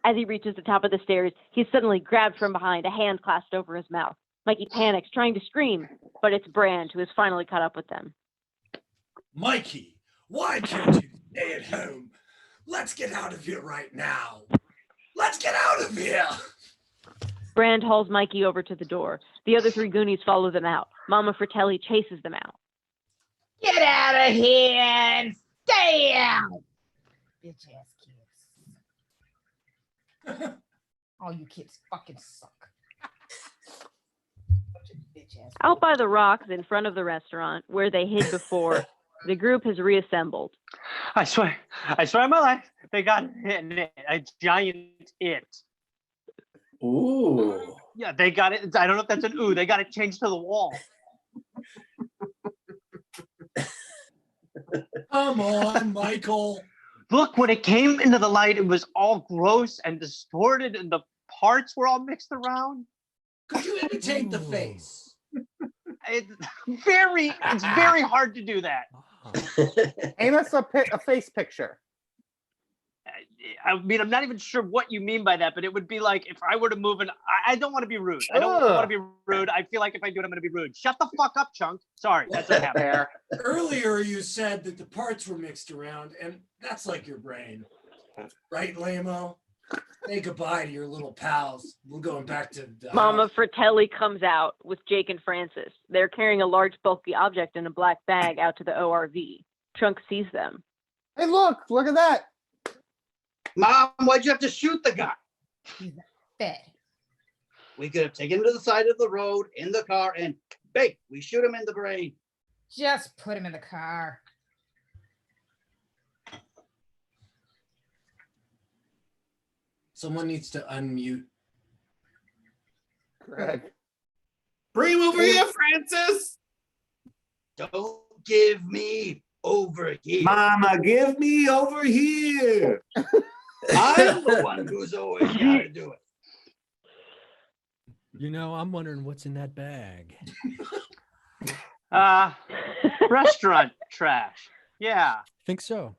As he reaches the top of the stairs, he's suddenly grabbed from behind, a hand clasped over his mouth. Mikey panics, trying to scream, but it's Brand who has finally caught up with them. Mikey, why can't you stay at home? Let's get out of here right now. Let's get out of here. Brand hauls Mikey over to the door. The other three Goonies follow them out. Mama Fratelli chases them out. Get out of here and stay out. Bitch ass kids. All you kids fucking suck. Out by the rocks in front of the restaurant where they hid before, the group has reassembled. I swear on my life, they got a giant it. Ooh. Yeah, they got it. I don't know if that's an ooh. They got it changed to the wall. Come on, Michael. Look, when it came into the light, it was all gross and distorted, and the parts were all mixed around. Could you imitate the face? It's very hard to do that. Aim us a face picture. I mean, I'm not even sure what you mean by that, but it would be like if I were to move and I don't want to be rude. I don't want to be rude. I feel like if I do it, I'm going to be rude. Shut the fuck up, Chunk. Sorry, that's what happened. Earlier, you said that the parts were mixed around, and that's like your brain. Right, Lamo? Say goodbye to your little pals. We're going back to the Mama house. Fratelli comes out with Jake and Francis. They're carrying a large, bulky object in a black bag out to the ORV. Chunk sees them. Hey, look at that. Mom, why'd you have to shoot the guy? Fed. We could have taken him to the side of the road in the car and bang, we shoot him in the brain. Just put him in the car. Someone needs to unmute. Greg. Bring him over here, Francis. Don't give me over here. Mama, give me over here. I'm the one who's always got to do it. You know, I'm wondering what's in that bag. Restaurant trash. Yeah. Think so.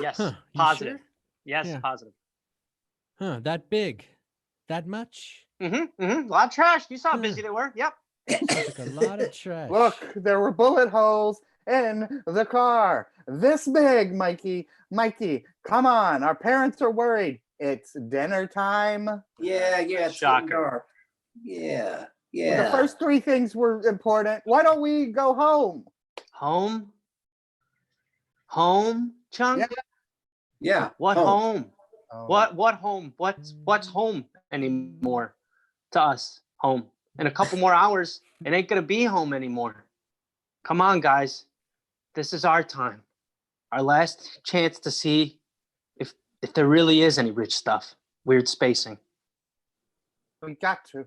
Yes. Huh, you Positive. sure? Yes, Yeah. positive. Huh, that big? That much? A lot of trash. You saw how busy they were. Yep. Like a lot of trash. Look, there were bullet holes in the car. this big, Mikey. Mikey, come on. Our parents are worried. It's dinner time. Yeah, it's getting Shocker. dark. Yeah, Well, yeah. the first three things were important. Why don't we go home? Home? Home, Chunk? Yeah. Yeah. What home? Oh. What home? What's home anymore to us? Home. In a couple more hours, it ain't gonna be home anymore. Come on, guys. This is our time. Our last chance to see if there really is any rich stuff. Weird spacing. We got to.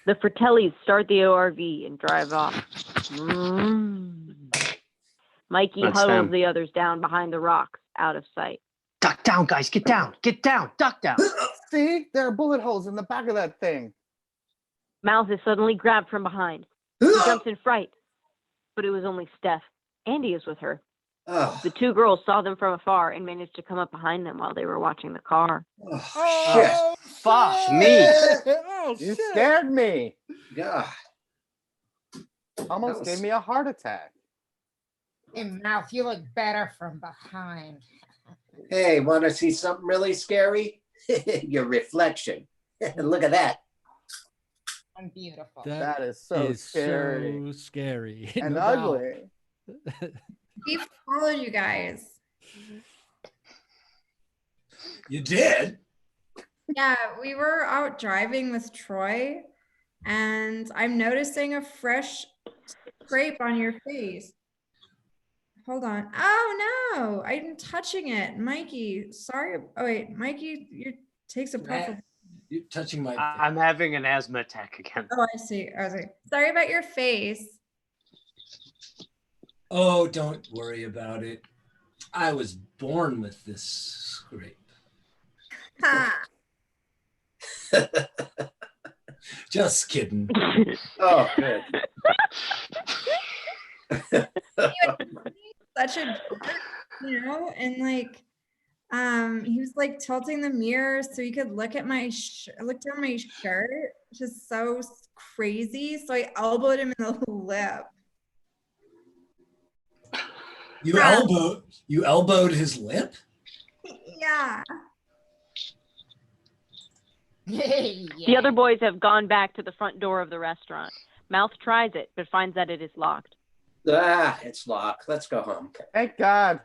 The Fratellis start the ORV and drive off. Mikey That's huddles them. the others down behind the rocks, out of sight. Duck down, guys. Get down. Get down. Duck down. See, there are bullet holes in the back of that thing. Mouth is suddenly grabbed from behind. He jumps in fright, but it was only Steph. Andy is with her. Oh, The two girls saw them from afar and managed to come up behind them while they were watching the car. shit. Fuck me. Oh, You shit. scared me. God. Almost That was- gave me a heart attack. Hey, Mouth, you look better from behind. Hey, want to see something really scary? Your reflection. Look at that. I'm beautiful. That is so scary. So scary. And No doubt. ugly. We followed you guys. You did? Yeah, we were out driving with Troy, and I'm noticing a fresh scrape on your face. Hold on. Oh no, I'm touching it. Mikey, sorry. Oh wait, Mikey, you takes a puff of. You're touching my. I'm having an asthma attack again. Oh, I see. I was like, sorry about your face. Oh, don't worry about it. I was born with this scrape. Ha. Just kidding. Oh, good. Such a jerk, you know, and like he was like tilting the mirror so he could look at my look down my shirt, which is so crazy. So I elbowed him in the lip. You elbowed his lip? Yeah. The other boys have gone back to the front door of the restaurant. Mouth tries it, but finds that it is locked. Ah, it's locked. Let's go home. Thank God.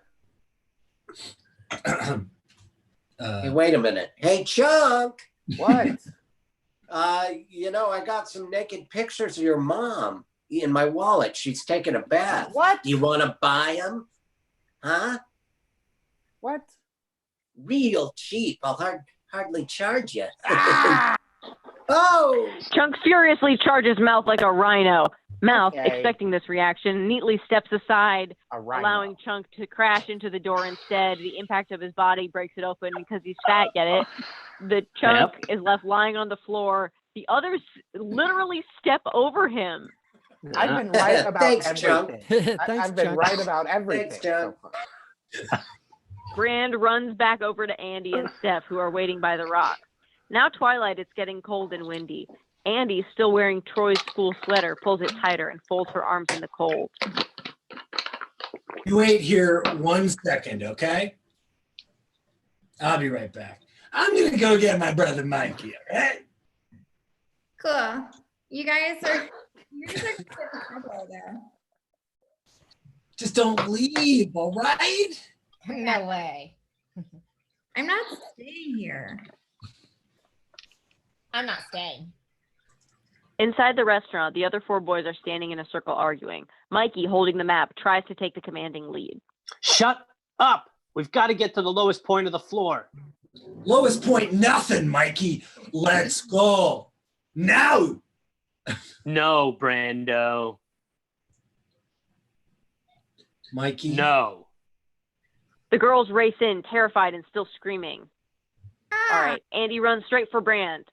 Hey, wait a minute. Hey, Chunk. What? I got some naked pictures of your mom in my wallet. She's taking a bath. What? Do you want to buy them? Huh? What? Real cheap. I'll hardly charge you. Oh! Chunk furiously charges Mouth like a rhino. Mouth, Okay. expecting this reaction, neatly steps aside, A rhino. allowing Chunk to crash into the door instead. The impact of his body breaks it open because he's fat, get it? The Chunk is left lying on the floor. The others literally step over him. I've been right about Thanks, Chunk. everything. Thanks, I've been Chunk. right about everything. Thanks, Chunk. so far. Grand runs back over to Andy and Steph, who are waiting by the rock. Now twilight, it's getting cold and windy. Andy, still wearing Troy's school sweater, pulls it tighter and folds her arms in the cold. You wait here 1 second, okay? I'll be right back. I'm gonna go get my brother Mikey, all right? Cool. You guys are getting in trouble there. Just don't leave, all right? No way. I'm not staying here. I'm not staying. Inside the restaurant, the other four boys are standing in a circle arguing. Mikey, holding the map, tries to take the commanding lead. Shut up. We've got to get to the lowest point of the floor. Lowest point, nothing, Mikey. Let's go. Now. No, Brando. Mikey. No. The girls race in, terrified and still screaming. All right, Andy runs straight for Brand.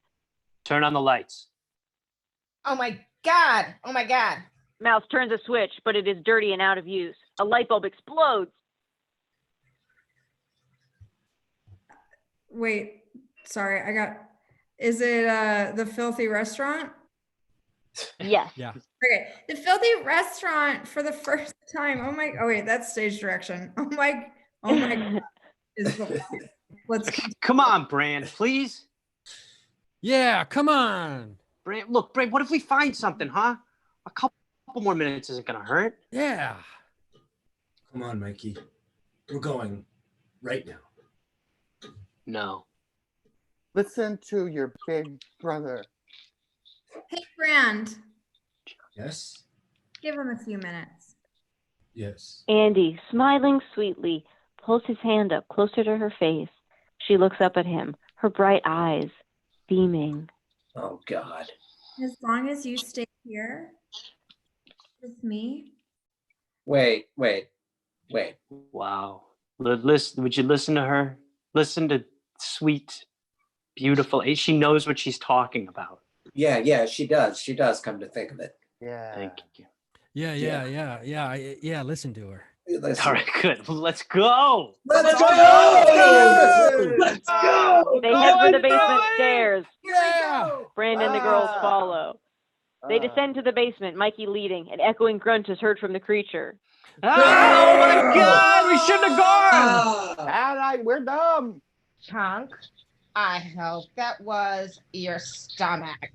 Turn on the lights. Oh my God. Oh my God. Mouse turns a switch, but it is dirty and out of use. A light bulb explodes. Wait, sorry, is it the filthy restaurant? Yes. Yeah. Okay, the filthy restaurant for the first Time. Oh my. Oh wait, that's stage direction. Oh my. Oh my. God. Let's. Come on, Brand, please. Yeah, come on. Brand, look, Brand, what if we find something, huh? A couple more minutes isn't gonna hurt. Yeah. Come on, Mikey. We're going right now. No. Listen to your big brother. Hey, Brand. Yes? Give him a few minutes. Yes. Andy, smiling sweetly, pulls his hand up closer to her face. She looks up at him, her bright eyes beaming. Oh, God. As long as you stay here with me. Wait. Wow. Listen, would you listen to her? Listen to sweet, beautiful. She knows what she's talking about. Yeah, she does. She does, come to think of it. Yeah. Thank you. Yeah. Listen to her. Listen. All right, good. Let's go. Let's go! Let's go. They head for the basement stairs. Yeah. Brand and the girls follow. They descend to the basement, Mikey leading. An echoing grunt is heard from the creature. Oh my God! We shouldn't have gone. We're dumb. Chunk, I hope that was your stomach.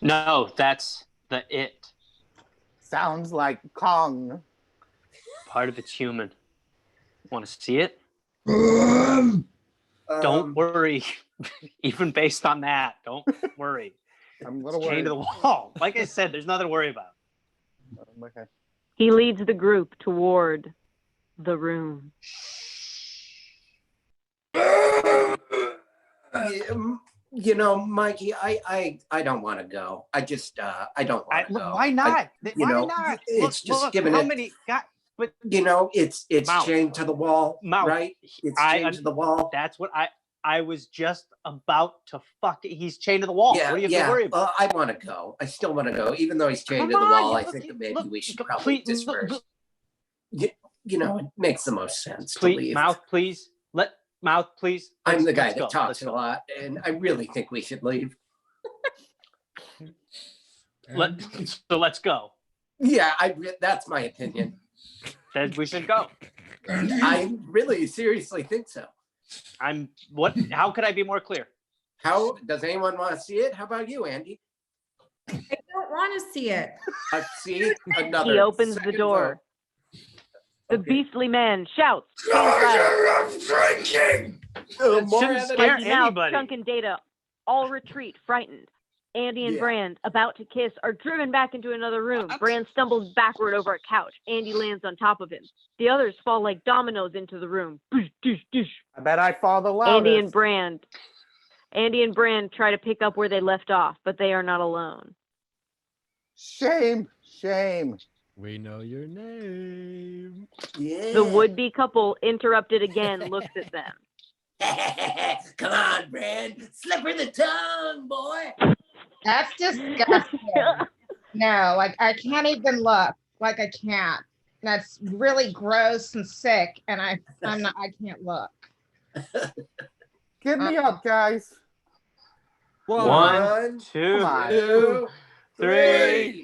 No, that's the it. Sounds like Kong. Part of it's human. Want to see it? Don't worry. Even based on that, don't worry. I'm a little Chained to the worried. wall. Like I said, there's nothing to worry about. Okay. He leads the group toward the room. You know, Mikey, I don't want to go. I just I don't want to go. Why not? You Why know, not? it's just look, giving how it. many got? But You know, it's Mouth. chained to the wall, Mouth. right? It's chained to the wall. That's what I was just about to fuck it. He's chained to the wall. Yeah, What do you have to worry about? I want to go. I still want to go, even though he's chained Come to the on, wall. I look, think that maybe look, we should look, probably please, look, disperse. look. You know, it makes the most sense to Please, leave. Mouth, please. Mouth, please. I'm the guy Let's go. that talks Let's a go. lot, and I really think we should leave. So let's go. Yeah, that's my opinion. Then we should go. I really seriously think so. How could I be more clear? How does anyone want to see it? How about you, Andy? I don't want to see it. See another. He opens the second door. vote. The beastly man shouts. "Change drinking. More Shouldn't evidence. scare Mikey, Mouth, anybody. Chunk, and Data all retreat, frightened. Andy and Yeah. Brand, about to kiss, are driven back into another room. Brand stumbles backward over a couch. Andy lands on top of him. The others fall like dominoes into the room. Dish, dish, dish. I bet I fall the loudest. Andy and Brand try to pick up where they left off, but they are not alone. Shame. We know your name. Yeah. The would-be couple, interrupted again, looks at them. Come on, Brad. Slip her the tongue, boy. That's disgusting. No, like I can't even look. Like I can't. That's really gross and sick, and I can't look. Give me up, guys. One, two, Come on. 2, 3. 3.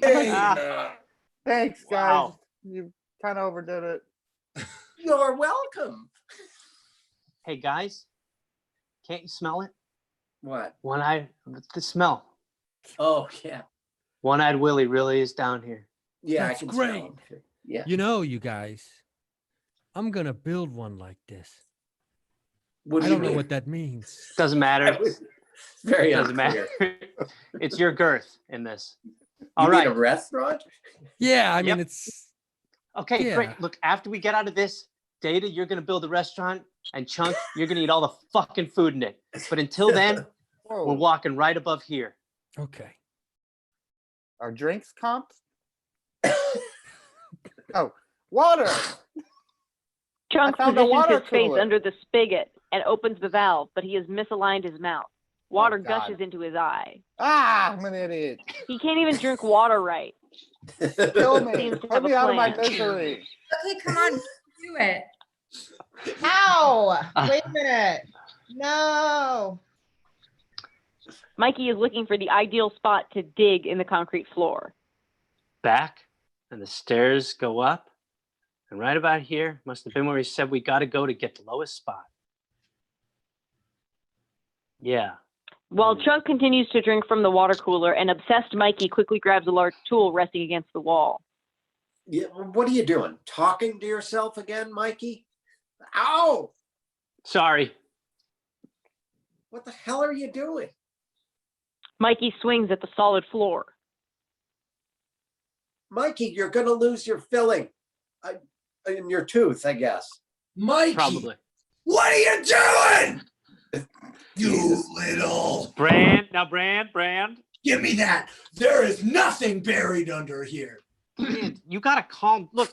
Thanks, guys. Wow. You kind of overdid it. You're welcome. Hey guys, can't you smell it? What? The smell. Oh, yeah. One-eyed Willie really is down here. Yeah, That's I can great. smell him. Yeah. You know, you guys, I'm gonna build one like this. What do I you don't know mean? what that means. Doesn't matter. Very Doesn't unclear. matter. It's your girth in this. You All mean right. a restaurant? Yeah, I mean Yep. it's Okay, Yeah. great. Look, after we get out of this, Data, you're gonna build a restaurant, and Chunk, you're gonna eat all the fucking food in it. But until then, we're Whoa. walking right above here. okay. Our drinks comped? Oh, water. Chunk I found the positions water his face cooler. under the spigot and opens the valve, but he has misaligned his mouth. Water God. gushes into his eye. Ah, I'm an idiot. He can't even drink water right. Kill me. Seems to Put have a me out of my plan. misery. Okay, come on, do it. Ow! Wait a minute. No. Mikey is looking for the ideal spot to dig in the concrete floor. back, and the stairs go up. And right about here must have been where he said we got to go to get the lowest spot. Yeah. While Chunk continues to drink from the water cooler, an obsessed Mikey quickly grabs a large tool resting against the wall. Yeah, what are you doing? Talking to yourself again, Mikey? Ow! Sorry. What the hell are you doing? Mikey swings at the solid floor. Mikey, you're going to lose your filling in your tooth, I guess. Mikey, Probably. what are you doing? You little. Brand. Give me that. There is nothing buried under here. Brand, you got to calm. Look,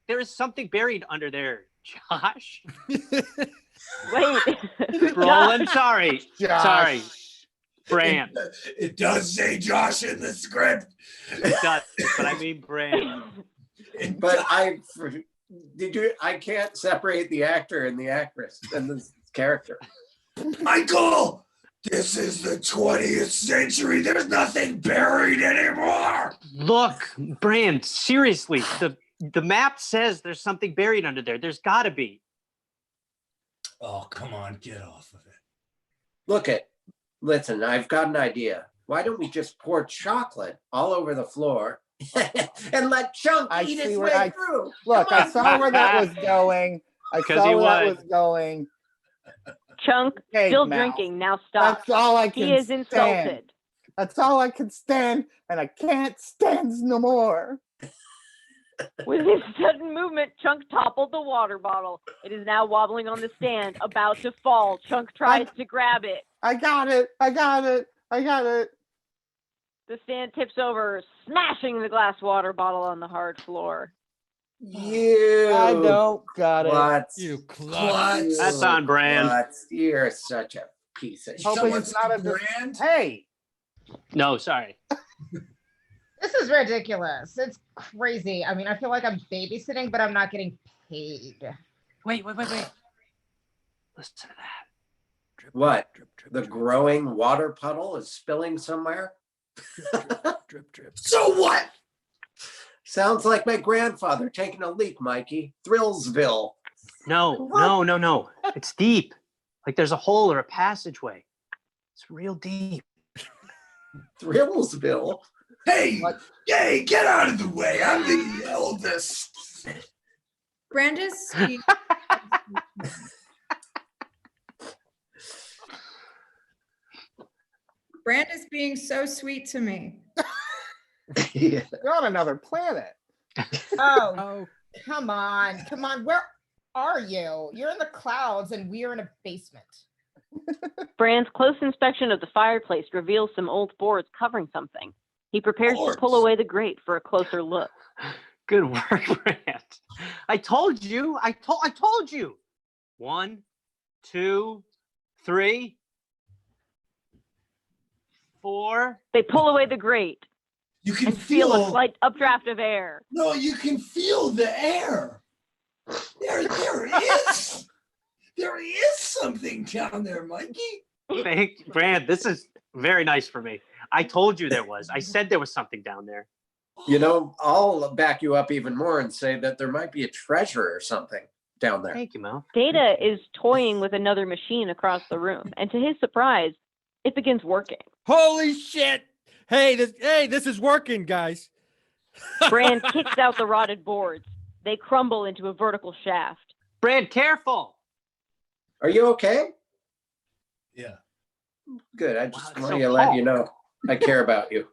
there is something buried under there, Josh. Wait. Roland, sorry. Josh. Sorry. Brand. It does say Josh in the script. It does, but I mean Brand. But I can't separate the actor and the actress and the character. Michael, this is the 20th century. There's nothing buried anymore. Look, Brand, seriously, the map says there's something buried under there. There's got to be. Oh, come on, get off of it. Listen, I've got an idea. Why don't we just pour chocolate all over the floor and let Chunk eat his way through? Look, I saw where that was going. Chunk, Hey, still Mal. drinking, now stop. That's all I can He is stand. insulted. That's all I can stand, and I can't stand no more. With his sudden movement, Chunk toppled the water bottle. It is now wobbling on the stand, about to fall. Chunk tries to grab it. I got it. The stand tips over, smashing the glass water bottle on the hard floor. I don't got it. What? You klutz. That's on Brand. Klutz. You're such a piece of Hoping shit. it's not a Brand? Hey, No, sorry. This is ridiculous. It's crazy. I mean, I feel like I'm babysitting, but I'm not getting paid. Wait. Listen to that. What? The growing water puddle is spilling somewhere? Drip. So what? Sounds like my grandfather taking a leak, Mikey. Thrillsville. No. It's deep. Like there's a hole or a passageway. It's real deep. Thrillsville? Hey, get out of the way. I'm the eldest. Brandis, Brandis being so sweet to me. Yeah. you're on another planet. Oh, come on. Where are you? You're in the clouds and we're in a basement. Brand's close inspection of the fireplace reveals some old boards covering something. He prepares to pull away the grate for a closer look. Good work, Brand. I told you. 1, 2, 3, 4. They pull away the grate You can and feel a feel. slight updraft of air. No, you can feel the air. There is. There is something down there, Mikey. Brand, this is very nice for me. I told you there was. I said there was something down there. You know, I'll back you up even more and say that there might be a treasure or something down there. Thank you, Mel. Data is toying with another machine across the room, and to his surprise, it begins working. Holy shit! Hey, this is working, guys. Brand kicks out the rotted boards. They crumble into a vertical shaft. Brand, careful. Are you okay? Yeah. Good. I just Wow, want so to let tall. you know I care about you.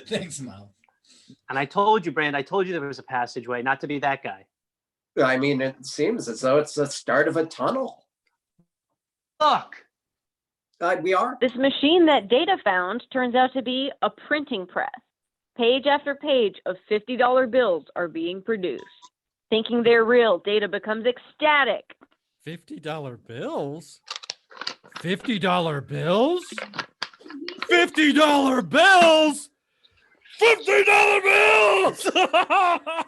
Thanks, Mel. And I told you, Brand, there was a passageway, not to be that guy. I mean, it seems as though it's the start of a tunnel. Look. We are. This machine that Data found turns out to be a printing press. Page after page of $50 bills are being produced. Thinking they're real, Data becomes ecstatic. $50 bills? $50 bills? $50 bills? $50 bills!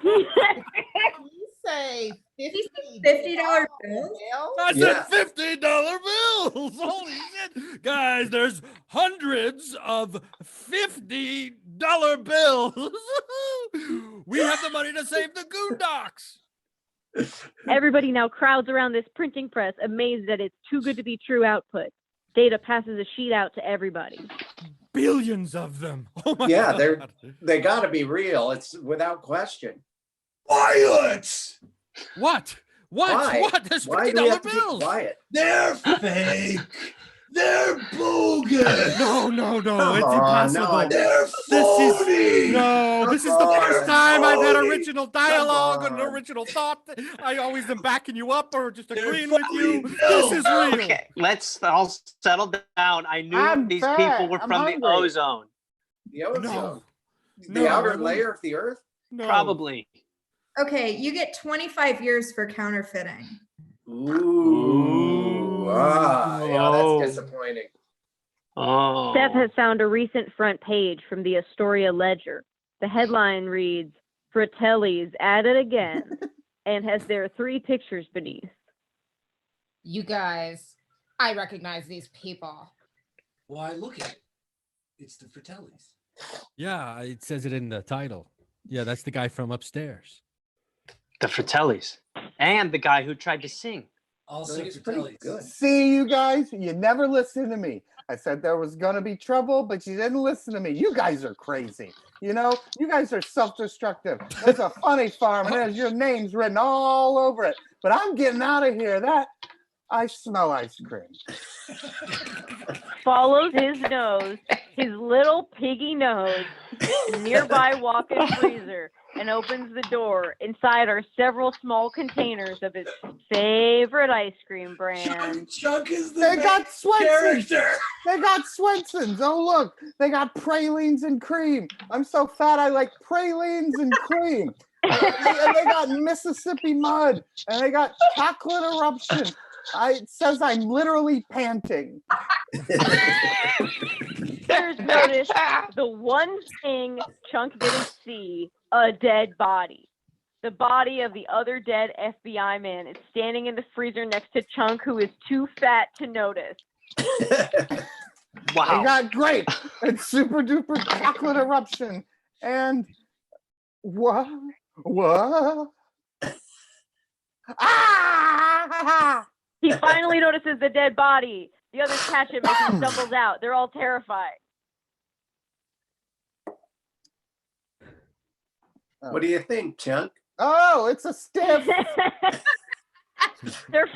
You say $50 bills? I said $50 bills. Holy shit. Guys, there's hundreds of $50 bills. We have the money to save the Goon Docks. Everybody now crowds around this printing press, amazed at its too good to be true output. Data passes a sheet out to everybody. Billions of them. Oh my Yeah, God. they got to be real. It's without question. Quiet! What? Why? What? There's Why $50 do we have to be bills. quiet? They're fake. They're bogus. No, Come it's on, impossible. no, They're This phony. is the first on. time I've had Phony. original dialogue and on. original thought. I always am backing you up or just They're agreeing with you. phony This is bills. real. Okay, let's all settle down. I knew I'm these fat. people were I'm from hungry. the ozone. The ozone. No. The No, outer I layer of the earth? No. Probably. Okay, you get 25 years for counterfeiting. Ooh. Yeah, Oh. that's disappointing. Oh. Seth has found a recent front page from the Astoria Ledger. The headline reads, Fratelli's at it again, and has their 3 pictures beneath. You guys, I recognize these people. Why, look at it. It's the Fratellis. Yeah, it says it in the title. Yeah, that's the guy from upstairs. The Fratellis. And the guy who tried to sing. Also It's pretty Fratellis. good. See, you guys, you never listen to me. I said there was going to be trouble, but you didn't listen to me. You guys are crazy. You know, you guys are self-destructive. There's a funny farm. And there's your names written all over it. But I'm getting out of here. I smell ice cream. Follows his nose, his little piggy nose, nearby walk-in freezer, and opens the door. Inside are several small containers of his favorite ice cream brand. Chuck is the They main got Swenson's. character. They got Swenson's. Oh, look. They got pralines and cream. I'm so fat, I like pralines and cream. And they got Mississippi mud. And they got chocolate eruption. It says I'm literally panting. Here's notice the one thing Chunk didn't see, a dead body. The body of the other dead FBI man is standing in the freezer next to Chunk, who is too fat to notice. Wow. They got grape and super duper chocolate eruption. And what? Ah! He finally notices the dead body. The others catch him as he stumbles out. They're all terrified. What do you think, Chunk? Oh, it's a stiff. Their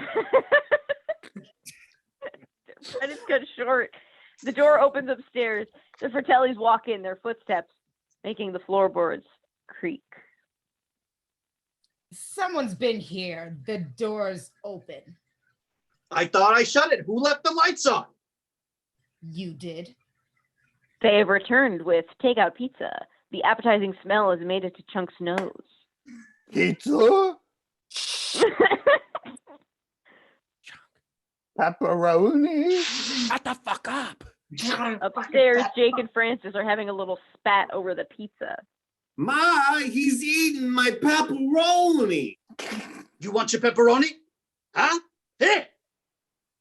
friend is cut short. The door opens upstairs. The Fratellis walk in, their footsteps making the floorboards creak. Someone's been here. The door's open. I thought I shut it. Who left the lights on? You did. They have returned with takeout pizza. The appetizing smell has made it to Chunk's nose. Pizza? Pepperoni? Shut the fuck up. Upstairs, Jake and Francis are having a little spat over the pizza. Ma, he's eating my pepperoni. You want your pepperoni? Huh? Here.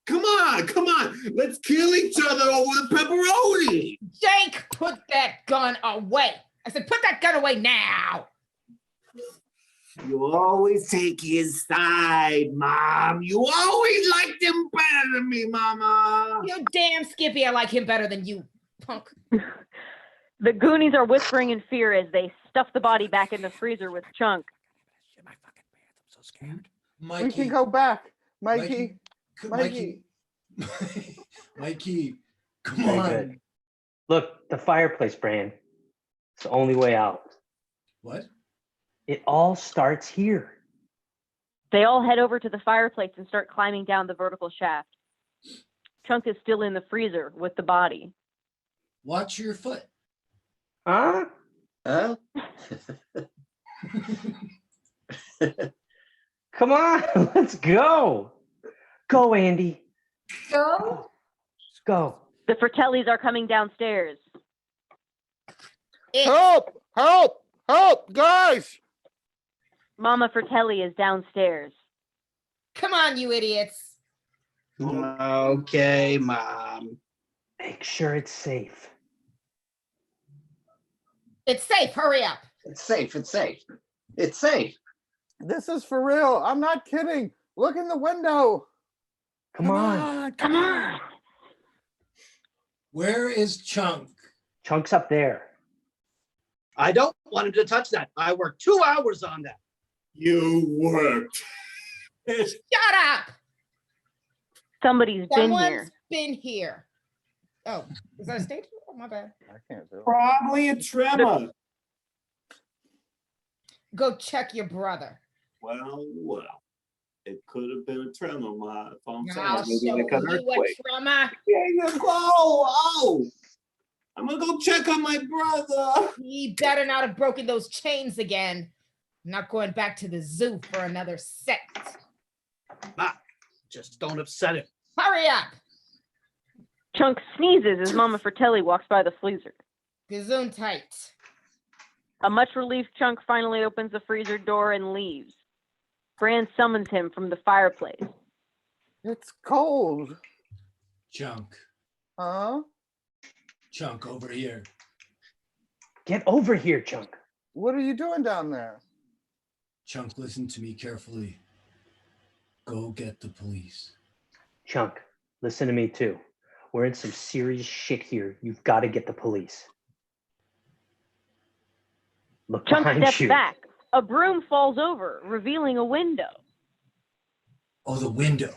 Come on. Let's kill each other over the pepperoni. Jake, put that gun away. I said, put that gun away now. You always take his side, Mom. You always liked him better than me, Mama. You damn Skippy, I like him better than you, punk. The Goonies are whispering in fear as they stuff the body back in the freezer with Chunk. Shit, my fucking pants. I'm so scared. Mikey. We can go back. Mikey. Mikey, come Very on. good. Look, the fireplace, Bran. It's the only way out. What? It all starts here. They all head over to the fireplace and start climbing down the vertical shaft. Chunk is still in the freezer with the body. Watch your foot. Huh? Huh? Come on, let's go. Go, Andy. Go. Let's go. The Fratellis are coming downstairs. Help! Help! Help! Guys! Mama Fratelli is downstairs. Come on, you idiots. Okay, Mom. Make sure it's safe. It's safe. Hurry up. It's safe. It's safe. It's safe. This is for real. I'm not kidding. Look in the window. Come on. Come on. Where is Chunk? Chunk's up there. I don't want him to touch that. I worked 2 hours on that. You worked. Shut up. Somebody's been Someone's here. been here. Oh, is that a stage? Oh, my bad. I can't do it. Probably a tremor. Go check your brother. Well, it could have been a tremor. If I'm I'll saying show maybe like an you a earthquake. trauma. There you go. Oh, I'm gonna go check on my brother. He better not have broken those chains again. I'm not going back to the zoo for another set. Just don't upset him. Hurry up. Chunk sneezes as Mama Fratelli walks by the freezer. Gazoon tight. A much relieved Chunk finally opens the freezer door and leaves. Fran summons him from the fireplace. It's cold. Chunk. Huh? Chunk, over here. Get over here, Chunk. What are you doing down there? Chunk, listen to me carefully. Go get the police. Chunk, listen to me too. We're in some serious shit here. You've got to get the police. Look Chunk behind steps you. back. A broom falls over, revealing a window. Oh, the window.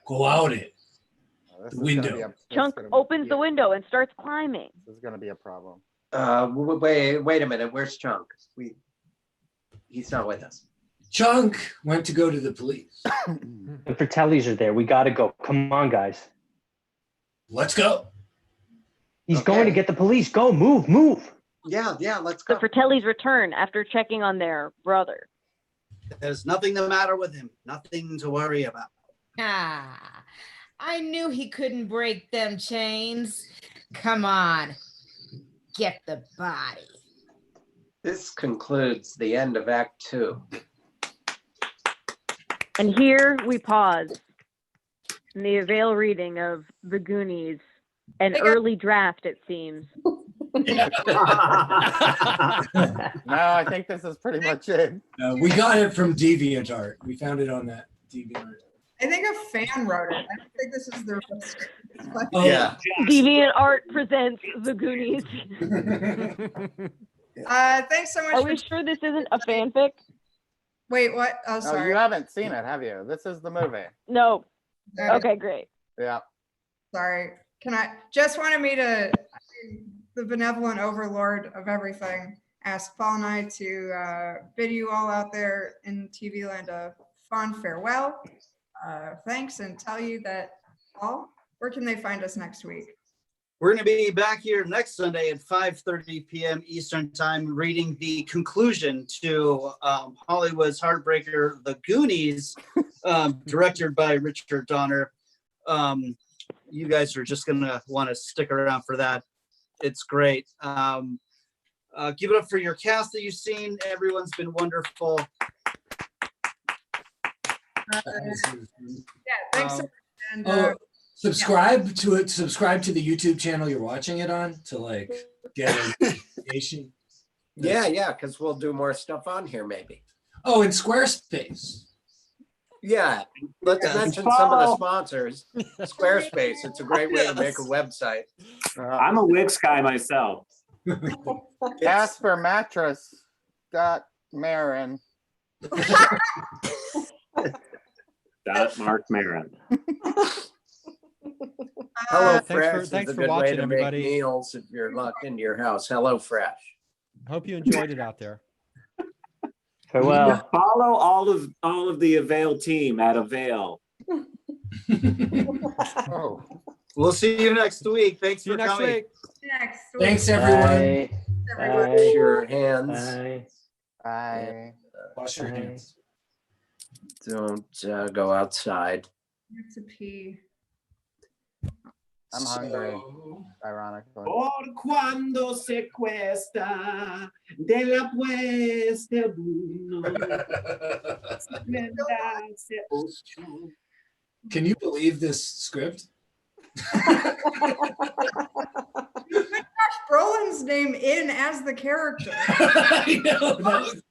Go out it. This The is gonna window. be a- this Chunk is gonna be- opens the window and starts climbing. This is going to be a problem. Wait a minute. Where's Chunk? He's not with us. Chunk went to go to the police. The Fratellis are there. We got to go. Come on, guys. Let's go. He's going to get the police. Go, move. Yeah, let's The go. Fratellis return after checking on their brother. There's nothing the matter with him. Nothing to worry about. Ah, I knew he couldn't break them chains. Come on. Get the body. This concludes the end of Act 2. And here we pause in the Avail reading of The Goonies, an early draft, it seems. No, I think this is pretty much it. We got it from DeviantArt. We found it on that DeviantArt. I think a fan wrote it. I don't think this is the real script. Oh, Yeah. DeviantArt presents The Goonies. Thanks so much. Are we sure this isn't a fanfic? Wait, what? Oh, No, sorry. you haven't seen it, have you? This is the movie. No. Uh, Okay, great. Yeah. Sorry. Can I just wanted me to, the benevolent overlord of everything, ask Paul and I to bid you all out there in TV land a fond farewell. Thanks, and tell you that, Paul, where can they find us next week? We're going to be back here next Sunday at 5:30 p.m. Eastern Time, reading the conclusion to Hollywood's heartbreaker, The Goonies, directed by Richard Donner. You guys are just going to want to stick around for that. It's great. Give it up for your cast that you've seen. Everyone's been wonderful. Thanks. So much. And, Subscribe to it. Subscribe to the YouTube channel you're watching it on to like get a notification. Yeah, because we'll do more stuff on here maybe. Oh, and Squarespace. Yeah, let's mention some of the sponsors. Squarespace, it's a great way to make a website. I'm a Wix guy myself. Casper Mattress. Marin. Mark Maron. Hello Thanks Fresh for- is thanks a for good way watching, to everybody. make meals if you're locked into your house. Hello Fresh. Hope you enjoyed it out there. Farewell. Follow all of the Avail team at Avail. Oh. We'll see you next week. Thanks See you for next coming. week. next week. Thanks everyone. Everyone. Wash your hands. Bye. Bye. Wash your Bye. hands. Don't go outside. I have to pee. I'm hungry, So- ironically. Por cuando se cuesta de la puesta uno. Can you believe this script? Josh Brolin's name in as the character. I know. That was